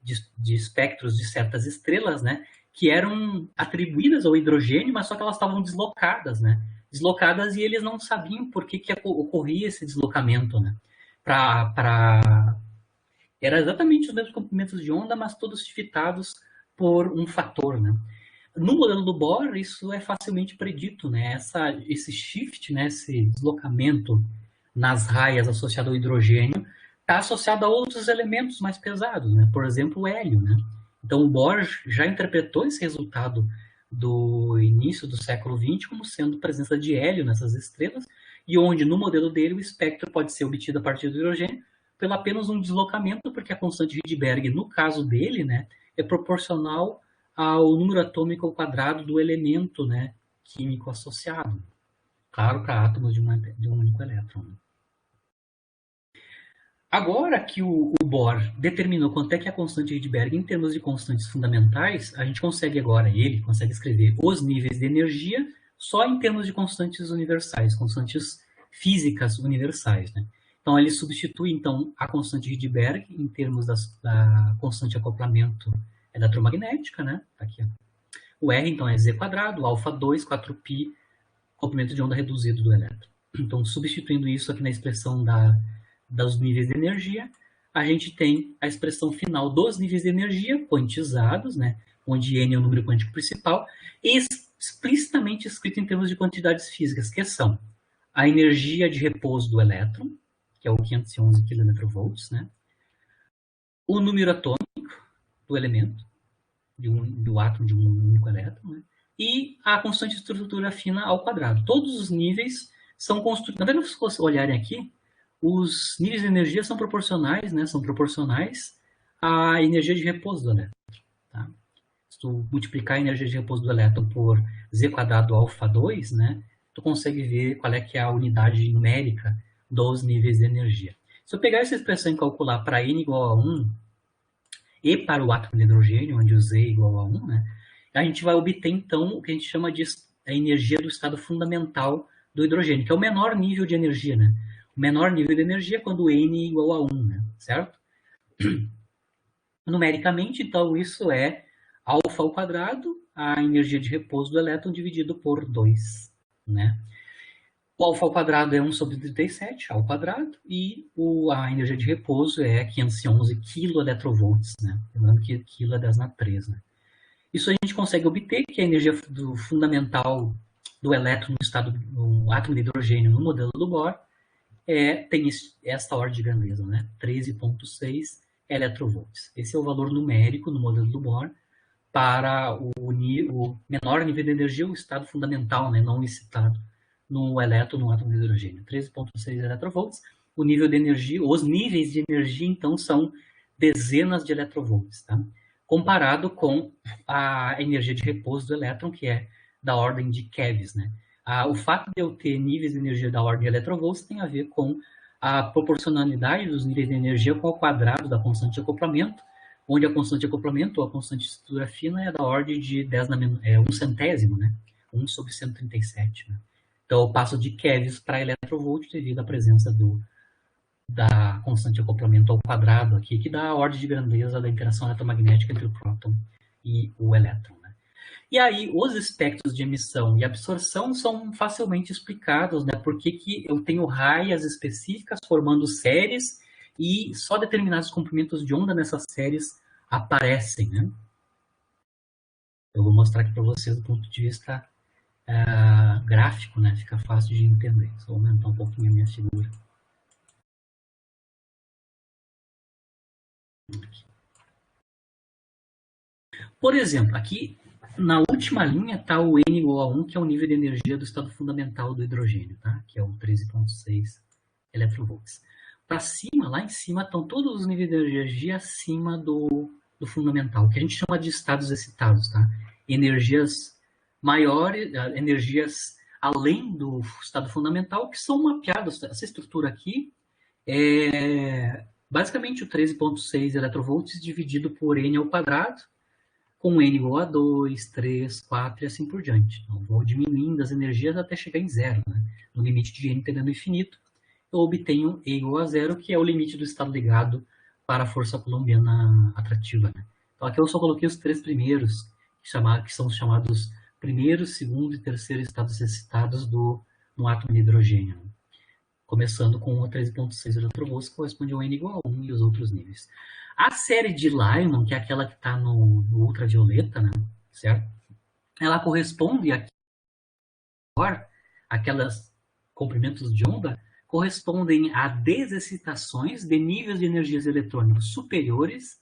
de espectros de certas estrelas, né, que eram atribuídas ao hidrogênio, mas só que elas estavam deslocadas, né? Deslocadas, e eles não sabiam por que ocorria esse deslocamento, né? Era exatamente os mesmos comprimentos de onda, mas todos fitados por um fator, né? No modelo do Bohr, isso é facilmente predito, né? Esse shift, né? Esse deslocamento nas raias associado ao hidrogênio está associado a outros elementos mais pesados, né? Por exemplo, o hélio, né? Então, o Bohr já interpretou esse resultado do início do século XX como sendo presença de hélio nessas estrelas, e onde, no modelo dele, o espectro pode ser obtido a partir do hidrogênio pelo apenas um deslocamento, porque a constante de Rydberg, no caso dele, né, é proporcional ao número atômico ao quadrado do elemento, né, químico associado. Claro, para átomos de um único elétron. Agora que o Bohr determinou quanto é que é a constante de Rydberg em termos de constantes fundamentais, a gente consegue agora, ele consegue escrever os níveis de energia só em termos de constantes universais, constantes físicas universais, né? Então, ele substitui, então, a constante de Rydberg em termos da constante de acoplamento eletromagnética, né? Tá aqui, ó. O R, então, é Z quadrado, alfa 2, 4π, comprimento de onda reduzido do elétron. Então, substituindo isso aqui na expressão dos níveis de energia, a gente tem a expressão final dos níveis de energia quantizados, né? Onde N é o número quântico principal, e explicitamente escrito em termos de quantidades físicas, que são a energia de repouso do elétron, que é o 511 kV, né? O número atômico do elemento, do átomo de um único elétron, né? E a constante de estrutura fina ao quadrado. Todos os níveis são construídos... Na verdade, se vocês olharem aqui, os níveis de energia são proporcionais, né? São proporcionais à energia de repouso do elétron. Tá? Se tu multiplicar a energia de repouso do elétron por Z quadrado alfa 2, né? Tu consegue ver qual é que é a unidade numérica dos níveis de energia. Se eu pegar essa expressão e calcular para N igual a 1 e para o átomo de hidrogênio, onde o Z é igual a 1, né, a gente vai obter, então, o que a gente chama de a energia do estado fundamental do hidrogênio, que é o menor nível de energia, né? O menor nível de energia é quando N é igual a 1, né? Certo? Numericamente, então, isso é alfa ao quadrado, a energia de repouso do elétron dividido por 2, né? O alfa ao quadrado é 1 sobre 37 ao quadrado, e a energia de repouso é 511 keV, né? Lembrando que quilo é 10 na 3, né? Isso a gente consegue obter, que a energia fundamental do elétron no átomo de hidrogênio no modelo do Bohr tem esta ordem de grandeza, né? 13,6 eletronvolts. Esse é o valor numérico no modelo do Bohr para o menor nível de energia, o estado fundamental, né? Não excitado, no elétron no átomo de hidrogênio. 13,6 eletronvolts. O nível de energia, os níveis de energia, então, são dezenas de eletronvolts, tá? Comparado com a energia de repouso do elétron, que é da ordem de keVs, né? O fato de eu ter níveis de energia da ordem de eletronvolts tem a ver com a proporcionalidade dos níveis de energia com o quadrado da constante de acoplamento, onde a constante de acoplamento, ou a constante de estrutura fina, é da ordem de 1 centésimo, né? 1 sobre 137, né? Então, eu passo de keVs para eletronvolt devido à presença da constante de acoplamento ao quadrado aqui, que dá a ordem de grandeza da interação eletromagnética entre o próton e o elétron, né? E aí, os espectros de emissão e absorção são facilmente explicados, né? Por que eu tenho raias específicas formando séries e só determinados comprimentos de onda nessas séries aparecem, né? Eu vou mostrar aqui para vocês do ponto de vista gráfico, né? Fica fácil de entender. Só vou aumentar um pouquinho a minha figura. Por exemplo, aqui na última linha está o N igual a 1, que é o nível de energia do estado fundamental do hidrogênio, tá? Que é o 13,6 eletronvolts. Para cima, lá em cima, estão todos os níveis de energia acima do fundamental, que a gente chama de estados excitados, tá? Energias maiores, energias além do estado fundamental, que são mapeadas. Essa estrutura aqui é basicamente o 13,6 eletronvolts dividido por N ao quadrado, com N igual a 2, 3, 4 e assim por diante. Então, vou diminuindo as energias até chegar em zero, né? No limite de N tendendo ao infinito, eu obtenho E igual a zero, que é o limite do estado ligado para a força coulombiana atrativa, né? Então, aqui eu só coloquei os 3 primeiros, que são os chamados primeiro, segundo e terceiro estados excitados no átomo de hidrogênio, né? Começando com o 13,6 eletronvolts, que corresponde ao N igual a 1 e os outros níveis. A série de Lyman, que é aquela que está no ultravioleta, né, certo? Ela corresponde aquelas comprimentos de onda correspondem a desexcitações de níveis de energias eletrônicas superiores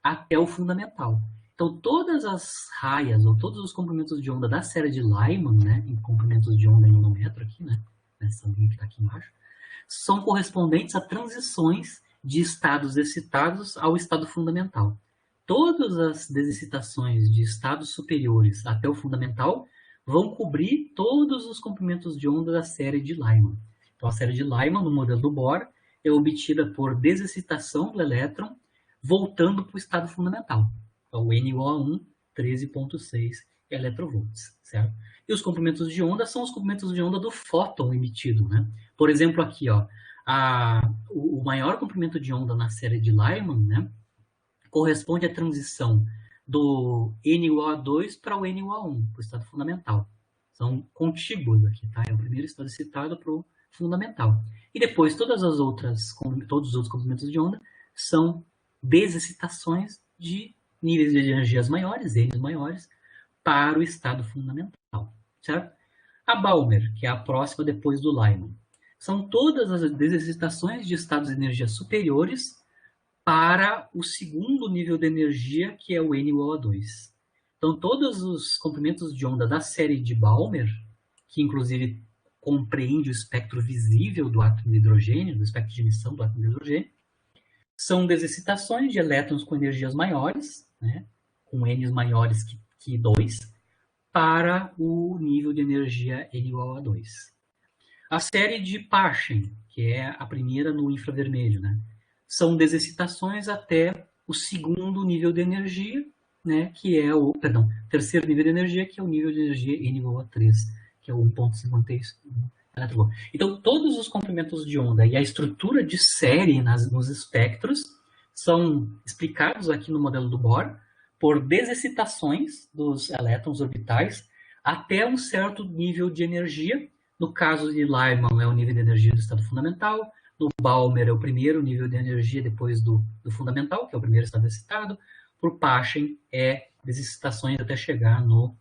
até o fundamental. Então, todas as raias ou todos os comprimentos de onda da série de Lyman, né, em comprimentos de onda em nanômetro aqui, né, nessa linha que está aqui embaixo, são correspondentes a transições de estados excitados ao estado fundamental. Todas as desexcitações de estados superiores até o fundamental vão cobrir todos os comprimentos de onda da série de Lyman. Então, a série de Lyman, no modelo do Bohr, é obtida por desexcitação do elétron voltando para o estado fundamental. Então, o N igual a 1, 13,6 eletronvolts, certo? E os comprimentos de onda são os comprimentos de onda do fóton emitido, né? Por exemplo, aqui, ó, o maior comprimento de onda na série de Lyman, né, corresponde à transição do N igual a 2 para o N igual a 1, para o estado fundamental. São contíguos aqui, tá? É o primeiro estado excitado para o fundamental. E depois, todos os outros comprimentos de onda são desexcitações de níveis de energias maiores, N maiores, para o estado fundamental, certo? A Balmer, que é a próxima depois do Lyman, são todas as desexcitações de estados de energia superiores para o segundo nível de energia, que é o N igual a 2. Então, todos os comprimentos de onda da série de Balmer, que inclusive compreende o espectro visível do átomo de hidrogênio, do espectro de emissão do átomo de hidrogênio, são desexcitações de elétrons com energias maiores, né, com N maiores que 2, para o nível de energia N igual a 2. A série de Paschen, que é a primeira no infravermelho, né, são desexcitações até o segundo nível de energia, né, que é o, terceiro nível de energia, que é o nível de energia N igual a 3, que é o 1,51 eletronvolt. Então, todos os comprimentos de onda e a estrutura de série nos espectros são explicados aqui no modelo do Bohr por desexcitações dos elétrons orbitais até um certo nível de energia. No caso de Lyman, é o nível de energia do estado fundamental. No Balmer, é o primeiro nível de energia depois do fundamental, que é o primeiro estado excitado. Por Paschen, é desexcitações até chegar no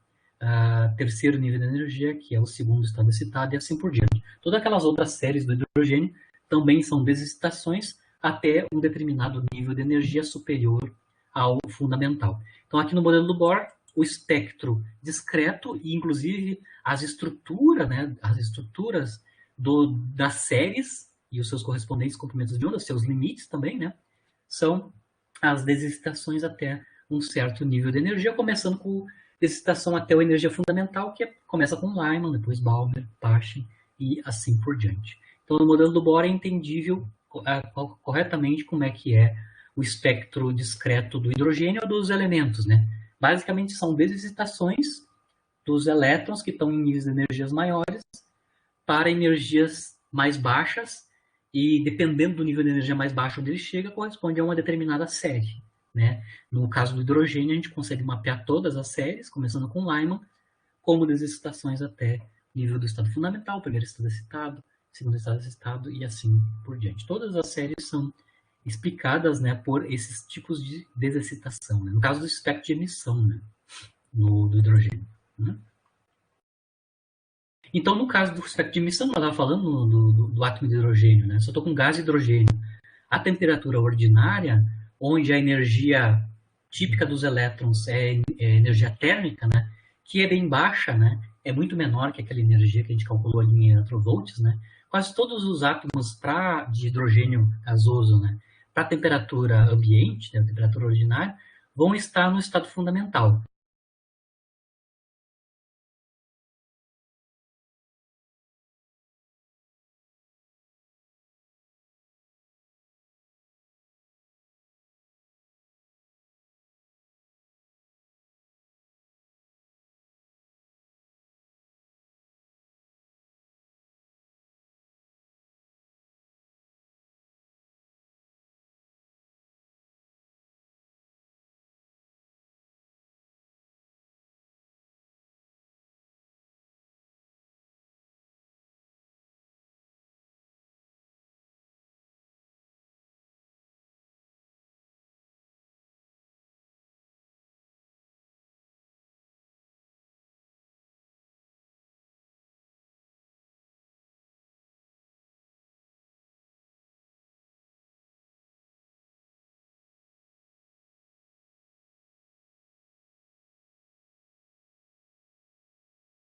terceiro nível de energia, que é o segundo estado excitado, e assim por diante. Todas aquelas outras séries do hidrogênio também são desexcitações até um determinado nível de energia superior ao fundamental. Então, aqui no modelo do Bohr, o espectro discreto e, inclusive, as estruturas, né, das séries e os seus correspondentes comprimentos de onda, seus limites também, né, são as desexcitações até um certo nível de energia, começando com desexcitação até a energia fundamental, que começa com Lyman, depois Balmer, Paschen e assim por diante. Então, no modelo do Bohr é entendível corretamente como é que é o espectro discreto do hidrogênio ou dos elementos, né? Basicamente são desexcitações dos elétrons que estão em níveis de energias maiores para energias mais baixas e, dependendo do nível de energia mais baixo onde ele chega, corresponde a uma determinada série, né? No caso do hidrogênio, a gente consegue mapear todas as séries, começando com Lyman, como desexcitações até o nível do estado fundamental, primeiro estado excitado, segundo estado excitado e assim por diante. Todas as séries são explicadas, né, por esses tipos de desexcitação, né? No caso do espectro de emissão, né, do hidrogênio, né? Então, no caso do espectro de emissão, eu estava falando do átomo de hidrogênio, né? Se eu estou com gás de hidrogênio a temperatura ordinária, onde a energia típica dos elétrons é energia térmica, né, que é bem baixa, né, é muito menor que aquela energia que a gente calculou ali em electrovolts, né, quase todos os átomos de hidrogênio gasoso, né, para a temperatura ambiente, né, a temperatura ordinária, vão estar no estado fundamental.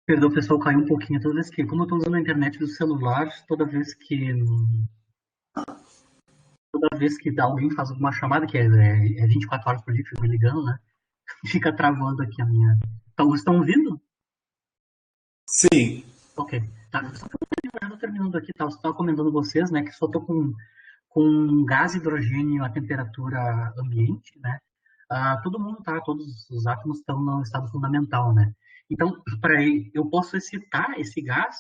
Perdão, o pessoal caiu um pouquinho toda vez que, como eu estou usando a internet do celular, toda vez que alguém faz alguma chamada, que é 24 horas por dia que fica me ligando, né? Fica travando aqui a minha. Então, estão ouvindo? Sim. Ok. Tá. Só que eu já tô terminando aqui, tá? Eu estava comentando vocês, né, que só estou com gás hidrogênio a temperatura ambiente, né? Todo mundo tá, todos os átomos estão no estado fundamental, né? Então, eu posso excitar esse gás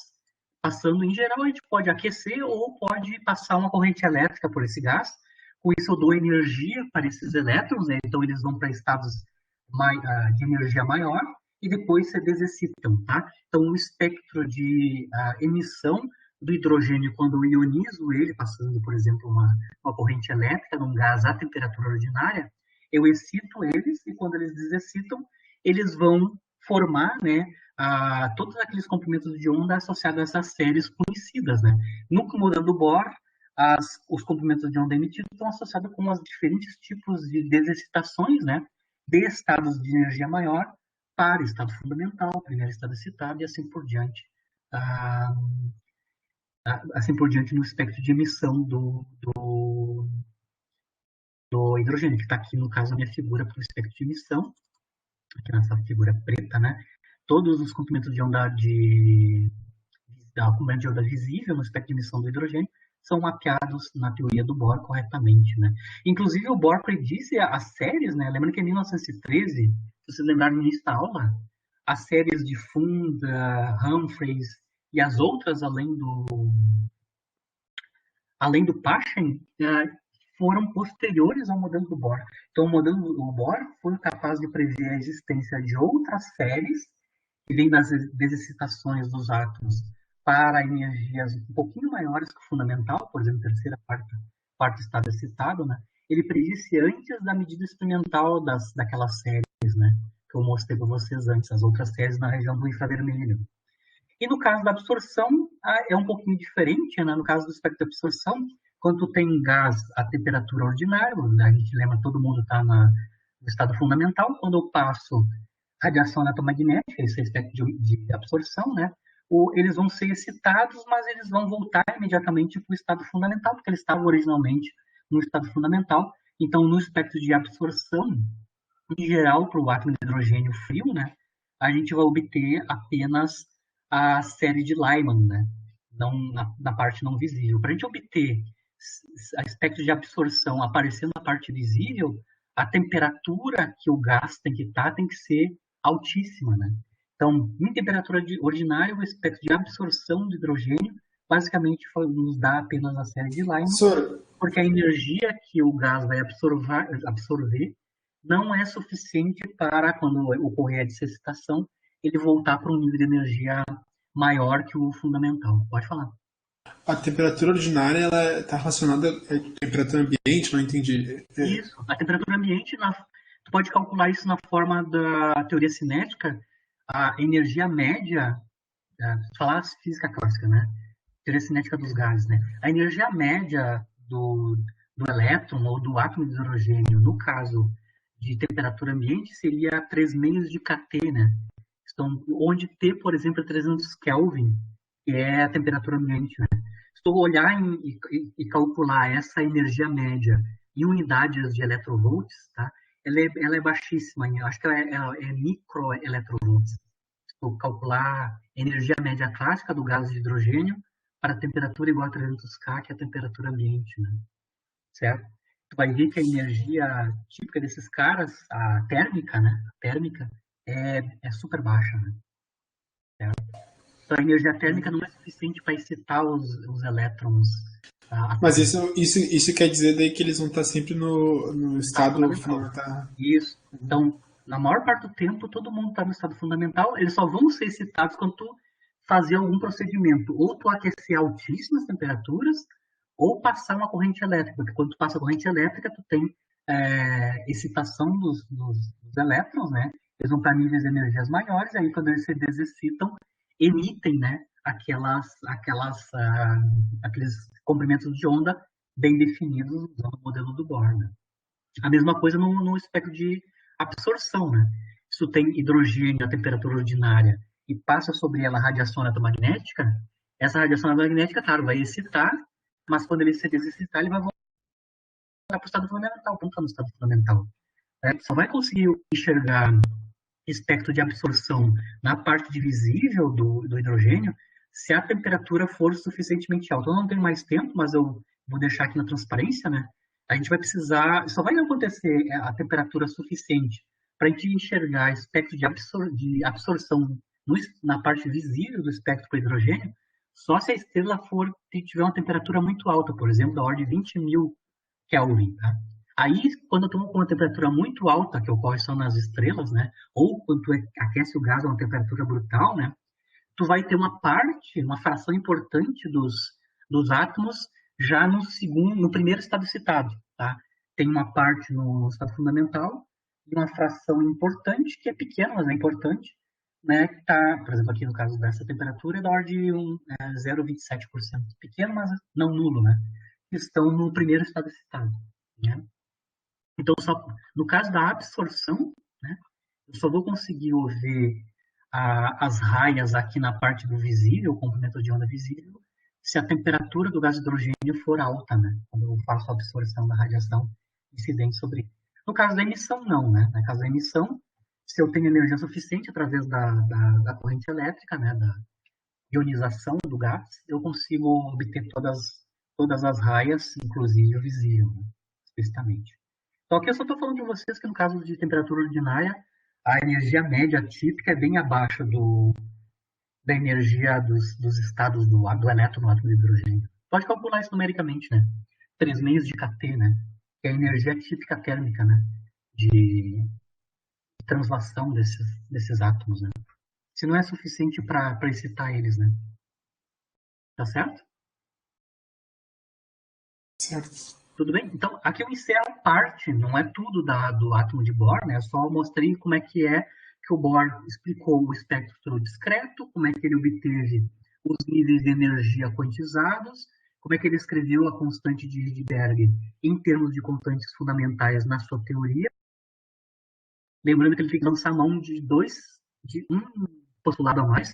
passando, em geral, a gente pode aquecer ou pode passar uma corrente elétrica por esse gás. Com isso, eu dou energia para esses elétrons, né? Então eles vão para estados de energia maior e depois se desexcitam, tá? Então, o espectro de emissão do hidrogênio, quando eu ionizo ele, passando, por exemplo, uma corrente elétrica num gás à temperatura ordinária, eu excito eles e quando eles desexcitam, eles vão formar, né, todos aqueles comprimentos de onda associados a essas séries conhecidas, né? No modelo do Bohr, os comprimentos de onda emitidos estão associados com os diferentes tipos de desexcitações, né, de estados de energia maior para estado fundamental, primeiro estado excitado e assim por diante. Assim por diante no espectro de emissão do hidrogênio, que está aqui, no caso, a minha figura para o espectro de emissão, aqui nessa figura preta, né? Todos os comprimentos de onda da comprimento de onda visível no espectro de emissão do hidrogênio são mapeados na teoria do Bohr corretamente, né? Inclusive, o Bohr predisse as séries, né? Lembrando que em 1913, se vocês lembrarem no início da aula, as séries de Funda, Humphreys e as outras além do Paschen, foram posteriores ao modelo do Bohr. Então, o modelo do Bohr foi capaz de prever a existência de outras séries que vêm das desexcitações dos átomos para energias um pouquinho maiores que o fundamental, por exemplo, terceira, quarto estado excitado, né? Ele predisse antes da medida experimental daquelas séries, né? Que eu mostrei para vocês antes, as outras séries na região do infravermelho. E no caso da absorção, é um pouquinho diferente, né? No caso do espectro de absorção, quando tem gás a temperatura ordinária, a gente lembra, todo mundo está no estado fundamental, quando eu passo radiação eletromagnética, esse é o espectro de absorção, né? Eles vão ser excitados, mas eles vão voltar imediatamente para o estado fundamental, porque eles estavam originalmente no estado fundamental. Então, no espectro de absorção, em geral, para o átomo de hidrogênio frio, né, a gente vai obter apenas a série de Lyman, né, não, na parte não visível. Para a gente obter a espectro de absorção aparecendo na parte visível, a temperatura que o gás tem que estar tem que ser altíssima, né? Então, em temperatura ordinária, o espectro de absorção de hidrogênio basicamente nos dá apenas a série de Lyman, porque a energia que o gás vai absorver não é suficiente para, quando ocorrer a desexcitação, ele voltar para um nível de energia maior que o fundamental. Pode falar. A temperatura ordinária ela está relacionada à temperatura ambiente, não entendi. Isso, a temperatura ambiente, tu pode calcular isso na forma da teoria cinética, a energia média, falar física clássica, né? Teoria cinética dos gases, né? A energia média do elétron ou do átomo de hidrogênio, no caso de temperatura ambiente, seria 3 meios de kT, né? Então, onde T, por exemplo, é 300 Kelvin, que é a temperatura ambiente, né? Se tu olhar e calcular essa energia média em unidades de electrovolts, tá? Ela é baixíssima, eu acho que ela é microelectrovolts. Se tu calcular a energia média clássica do gás de hidrogênio para a temperatura igual a 300 K, que é a temperatura ambiente, né? Certo? Tu vai ver que a energia típica desses caras, a térmica, né? A térmica é super baixa, né? Certo? Então a energia térmica não é suficiente para excitar os elétrons. Mas isso quer dizer daí que eles vão estar sempre no estado fundamental. Isso. Então, na maior parte do tempo, todo mundo está no estado fundamental. Eles só vão ser excitados quando tu fazer algum procedimento. Ou tu aquecer a altíssimas temperaturas, ou passar uma corrente elétrica. Porque quando tu passa a corrente elétrica, tu tem excitação dos elétrons, né? Eles vão para níveis de energias maiores, aí quando eles se desexcitam, emitem, né, aqueles comprimentos de onda bem definidos usando o modelo do Bohr. Né? A mesma coisa no espectro de absorção. Né? Se tu tem hidrogênio a temperatura ordinária e passa sobre ela a radiação eletromagnética, essa radiação eletromagnética, claro, vai excitar, mas quando ele se desexcitar, ele vai voltar para o estado fundamental, não está no estado fundamental. Né? Só vai conseguir enxergar espectro de absorção na parte divisível do hidrogênio se a temperatura for suficientemente alta. Eu não tenho mais tempo, mas eu vou deixar aqui na transparência, né? A gente vai precisar, só vai acontecer a temperatura suficiente para a gente enxergar espectro de absorção na parte visível do espectro para hidrogênio, só se a estrela tiver uma temperatura muito alta, por exemplo, da ordem de 20.000 Kelvin, tá? Aí, quando eu estou com uma temperatura muito alta, que ocorre só nas estrelas, né? Ou quando tu aquece o gás a uma temperatura brutal, né? Tu vai ter uma fração importante dos átomos já no primeiro estado excitado, tá? Tem uma parte no estado fundamental e uma fração importante, que é pequena, mas é importante, né? Que tá, por exemplo, aqui no caso dessa temperatura, é da ordem de 0,27%. Pequeno, mas não nulo, né? Que estão no primeiro estado excitado, né? Então, no caso da absorção, né, eu só vou conseguir ver as raias aqui na parte do visível, o comprimento de onda visível, se a temperatura do gás de hidrogênio for alta, né, quando eu faço a absorção da radiação incidente sobre ele. No caso da emissão, não. Né? No caso da emissão, se eu tenho energia suficiente através da corrente elétrica, né, da ionização do gás, eu consigo obter todas as raias, inclusive o visível, né, especificamente. Só que eu só estou falando para vocês que no caso de temperatura ordinária, a energia média típica é bem abaixo da energia dos estados do elétron no átomo de hidrogênio. Pode calcular isso numericamente, né? 3 meios de kT, né? Que é a energia típica térmica, né? De translação desses átomos, né? Se não é suficiente para excitar eles, né? Tá certo? Certo. Tudo bem? Então, aqui eu encerro parte, não é tudo do átomo de Bohr, né? Eu só mostrei como é que o Bohr explicou o espectro discreto, como é que ele obteve os níveis de energia quantizados, como é que ele escreveu a constante de Rydberg em termos de constantes fundamentais na sua teoria. Lembrando que ele tem que lançar mão de um postulado a mais,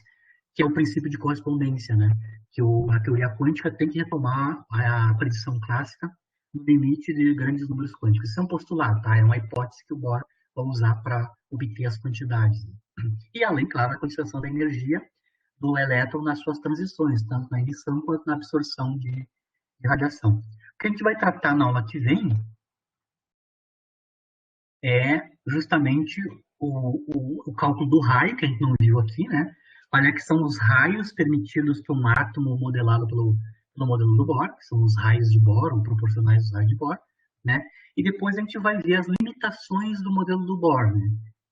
que é o princípio de correspondência, né? Que a teoria quântica tem que retomar a predição clássica no limite de grandes números quânticos. Isso é um postulado, tá? É uma hipótese que o Bohr vai usar para obter as quantidades. E além, claro, da quantização da energia do elétron nas suas transições, tanto na emissão quanto na absorção de radiação. O que a gente vai tratar na aula que vem é justamente o cálculo do raio, que a gente não viu aqui, né? Quais é que são os raios permitidos para um átomo modelado pelo modelo do Bohr, que são os raios de Bohr, ou proporcionais aos raios de Bohr, né? E depois a gente vai ver as limitações do modelo do Bohr, né?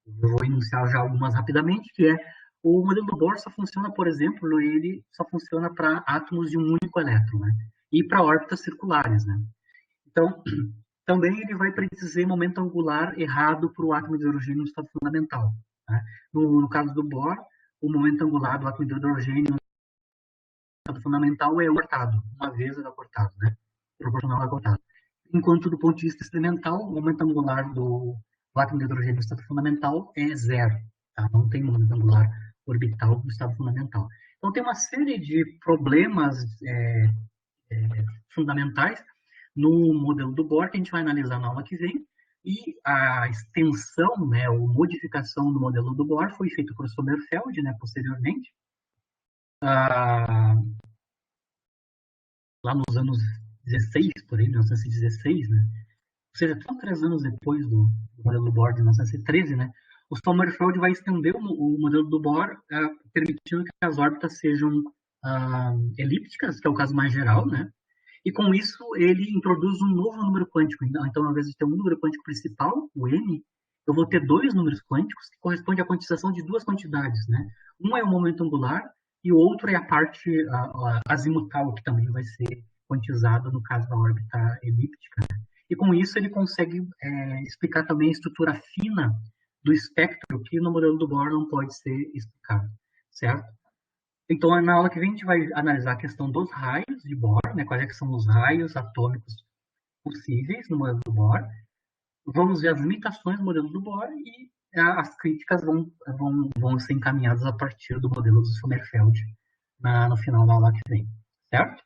Eu vou enunciar já algumas rapidamente, que é o modelo do Bohr só funciona, por exemplo, ele só funciona para átomos de um único elétron, né? E para órbitas circulares, né? Então, também ele vai predizer momento angular errado para o átomo de hidrogênio no estado fundamental. Né? No caso do Bohr, o momento angular do átomo de hidrogênio no estado fundamental é cortado, uma vez ele é cortado, né? Proporcional é cortado. enquanto do ponto de vista experimental, o momento angular do átomo de hidrogênio no estado fundamental é zero. Tá? Não tem momento angular orbital no estado fundamental. Então, tem uma série de problemas fundamentais no modelo do Bohr, que a gente vai analisar na aula que vem, e a extensão, né, ou modificação do modelo do Bohr foi feita por Sommerfeld, né, posteriormente, lá nos anos 16, por aí, 1916, né, ou seja, só 3 anos depois do modelo do Bohr, de 1913, né, o Sommerfeld vai estender o modelo do Bohr, permitindo que as órbitas sejam elípticas, que é o caso mais geral, né? E com isso ele introduz um novo número quântico. Então, ao invés de ter um número quântico principal, o n, eu vou ter 2 números quânticos que correspondem à quantização de 2 quantidades, né? Um é o momento angular e o outro é a parte azimutal, que também vai ser quantizada no caso da órbita elíptica. E com isso ele consegue explicar também a estrutura fina do espectro, que no modelo do Bohr não pode ser explicado, certo? Então, na aula que vem, a gente vai analisar a questão dos raios de Bohr, né? Quais é que são os raios atômicos possíveis no modelo do Bohr. Vamos ver as limitações do modelo do Bohr e as críticas vão ser encaminhadas a partir do modelo do Sommerfeld no final da aula que vem, certo?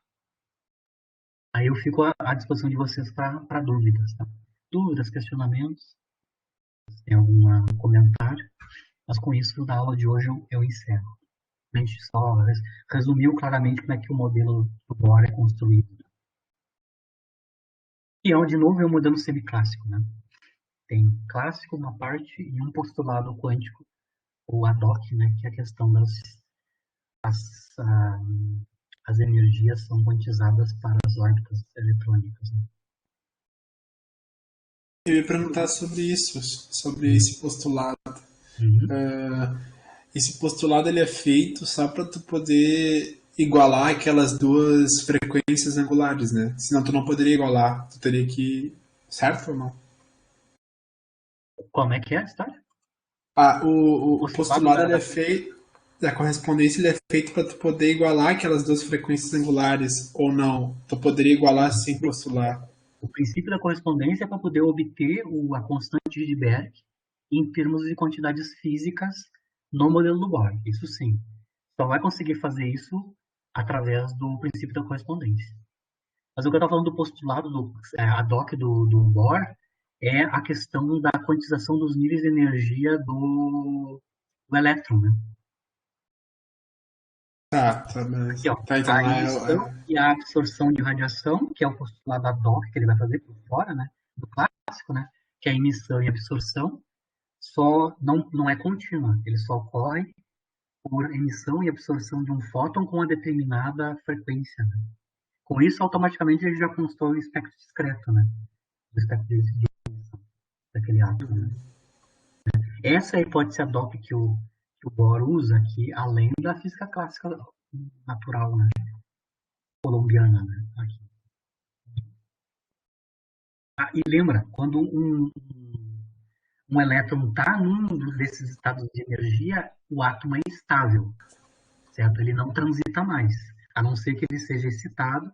Aí eu fico à disposição de vocês para dúvidas, tá? Dúvidas, questionamentos, se tem algum comentário. Mas com isso, na aula de hoje eu encerro. A gente só resumiu claramente como é que o modelo do Bohr é construído. E, de novo, é um modelo semiclássico, né? Tem clássico uma parte e um postulado quântico, ou ADOC, né? Que é a questão as energias são quantizadas para as órbitas eletrônicas. Né? Eu ia perguntar sobre isso, sobre esse postulado. Esse postulado ele é feito só para tu poder igualar aquelas 2 frequências angulares, né? Senão tu não poderia igualar, tu teria que... Certo ou não? Como é que é a história? O postulado ele é feito... A correspondência ele é feito para tu poder igualar aquelas 2 frequências angulares, ou não? Tu poderia igualar sem postular. O princípio da correspondência é para poder obter a constante de Rydberg em termos de quantidades físicas no modelo do Bohr. Isso sim. Só vai conseguir fazer isso através do princípio da correspondência. Mas o que eu estava falando do postulado ADOC do Bohr é a questão da quantização dos níveis de energia do elétron, né? Tá. Aqui, ó, tá, então, a emissão e a absorção de radiação, que é o postulado ADOC que ele vai fazer por fora, né? Do clássico, né? Que é a emissão e a absorção só não é contínua, ele só ocorre por emissão e absorção de um fóton com uma determinada frequência. Né? Com isso, automaticamente, ele já constrói o espectro discreto, né? O espectro de emissão daquele átomo. Né? Essa é a hipótese ADOC que o Bohr usa aqui, além da física clássica natural, né? Colombiana. Né? Aqui. E lembra, quando um elétron está num desses estados de energia, o átomo é estável, certo? Ele não transita mais, a não ser que ele seja excitado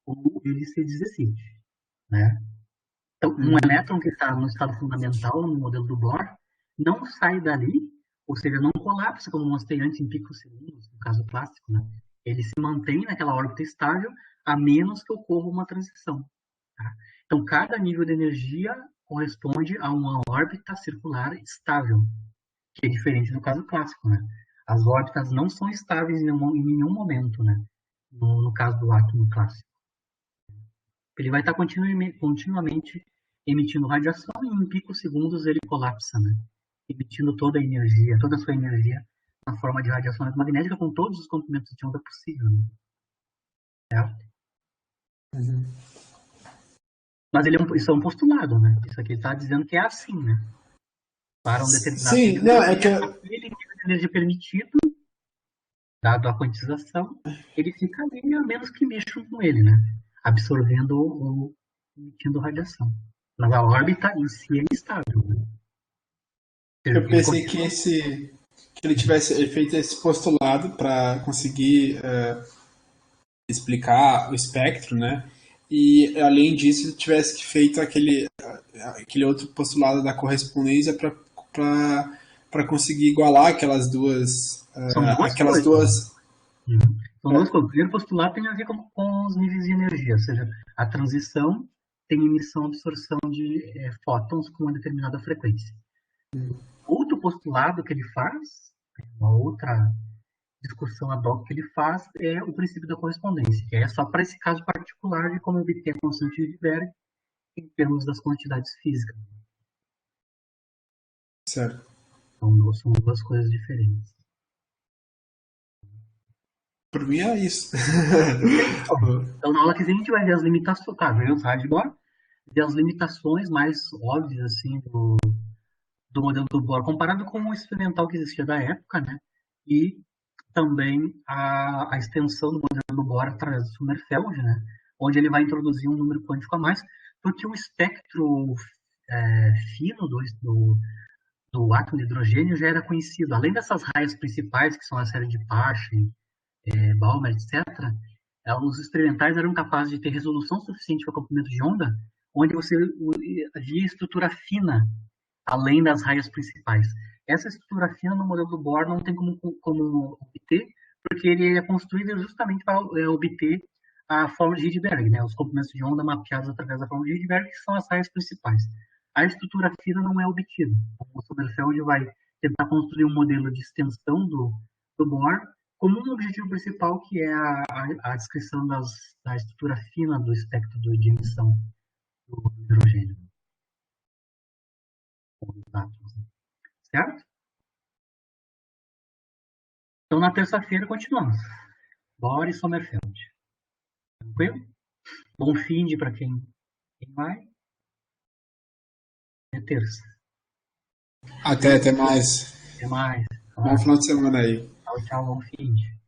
ou ele se desexcite, né? Então, um elétron que está no estado fundamental, no modelo do Bohr, não sai dali, ou seja, não colapsa, como mostrei antes, em picosegundos, no caso clássico, né? Ele se mantém naquela órbita estável, a menos que ocorra uma transição. Tá? Então, cada nível de energia corresponde a uma órbita circular estável, que é diferente do caso clássico, né? As órbitas não são estáveis em nenhum momento, né? No caso do átomo clássico. Ele vai estar continuamente emitindo radiação e em picosegundos ele colapsa, né? Emitindo toda a sua energia na forma de radiação eletromagnética com todos os comprimentos de onda possível, né? Certo? Mas isso é um postulado, né? Isso aqui está dizendo que é assim, né? Para um determinado nível aquele nível de energia permitido, dado a quantização, ele fica ali a menos que mexam com ele, né? Absorvendo ou emitindo radiação. Mas a órbita em si é estável, né? Eu pensei que ele tivesse feito esse postulado para conseguir explicar o espectro, né? e além disso tivesse que feito aquele outro postulado da correspondência para conseguir igualar aquelas duas São duas aquelas coisas. duas. São duas coisas. O primeiro postulado tem a ver com os níveis de energia, ou seja, a transição tem emissão e absorção de fótons com uma determinada frequência. Outro postulado que ele faz, uma outra discussão ad hoc que ele faz, é o princípio da correspondência, que é só para esse caso particular de como obter a constante de Rydberg em termos das quantidades físicas. Certo. Então, são duas coisas diferentes. Por mim é isso. Então, na aula que vem a gente vai ver as limitações, tá? Ver os Heidegger, ver as limitações mais óbvias, assim, do modelo do Bohr, comparado com o experimental que existia da época, né? E também a extensão do modelo do Bohr através do Sommerfeld, né? Onde ele vai introduzir um número quântico a mais, porque o espectro fino do átomo de hidrogênio já era conhecido. Além dessas raias principais, que são a série de Paschen, Balmer, etc., os experimentais eram capazes de ter resolução suficiente para comprimento de onda, onde você via estrutura fina além das raias principais. Essa estrutura fina no modelo do Bohr não tem como obter, porque ele é construído justamente para obter a forma de Rydberg, né? Os comprimentos de onda mapeados através da forma de Rydberg, que são as raias principais. A estrutura fina não é obtida. O Sommerfeld vai tentar construir um modelo de extensão do Bohr como um objetivo principal, que é a descrição da estrutura fina do espectro de emissão do hidrogênio. Certo? Então, na terça-feira, continuamos. Bohr e Sommerfeld. Tranquilo? Bom fim de para quem vai. É terça. Até mais. Até mais. Bom final de semana aí. Tchau, tchau. Bom fim de.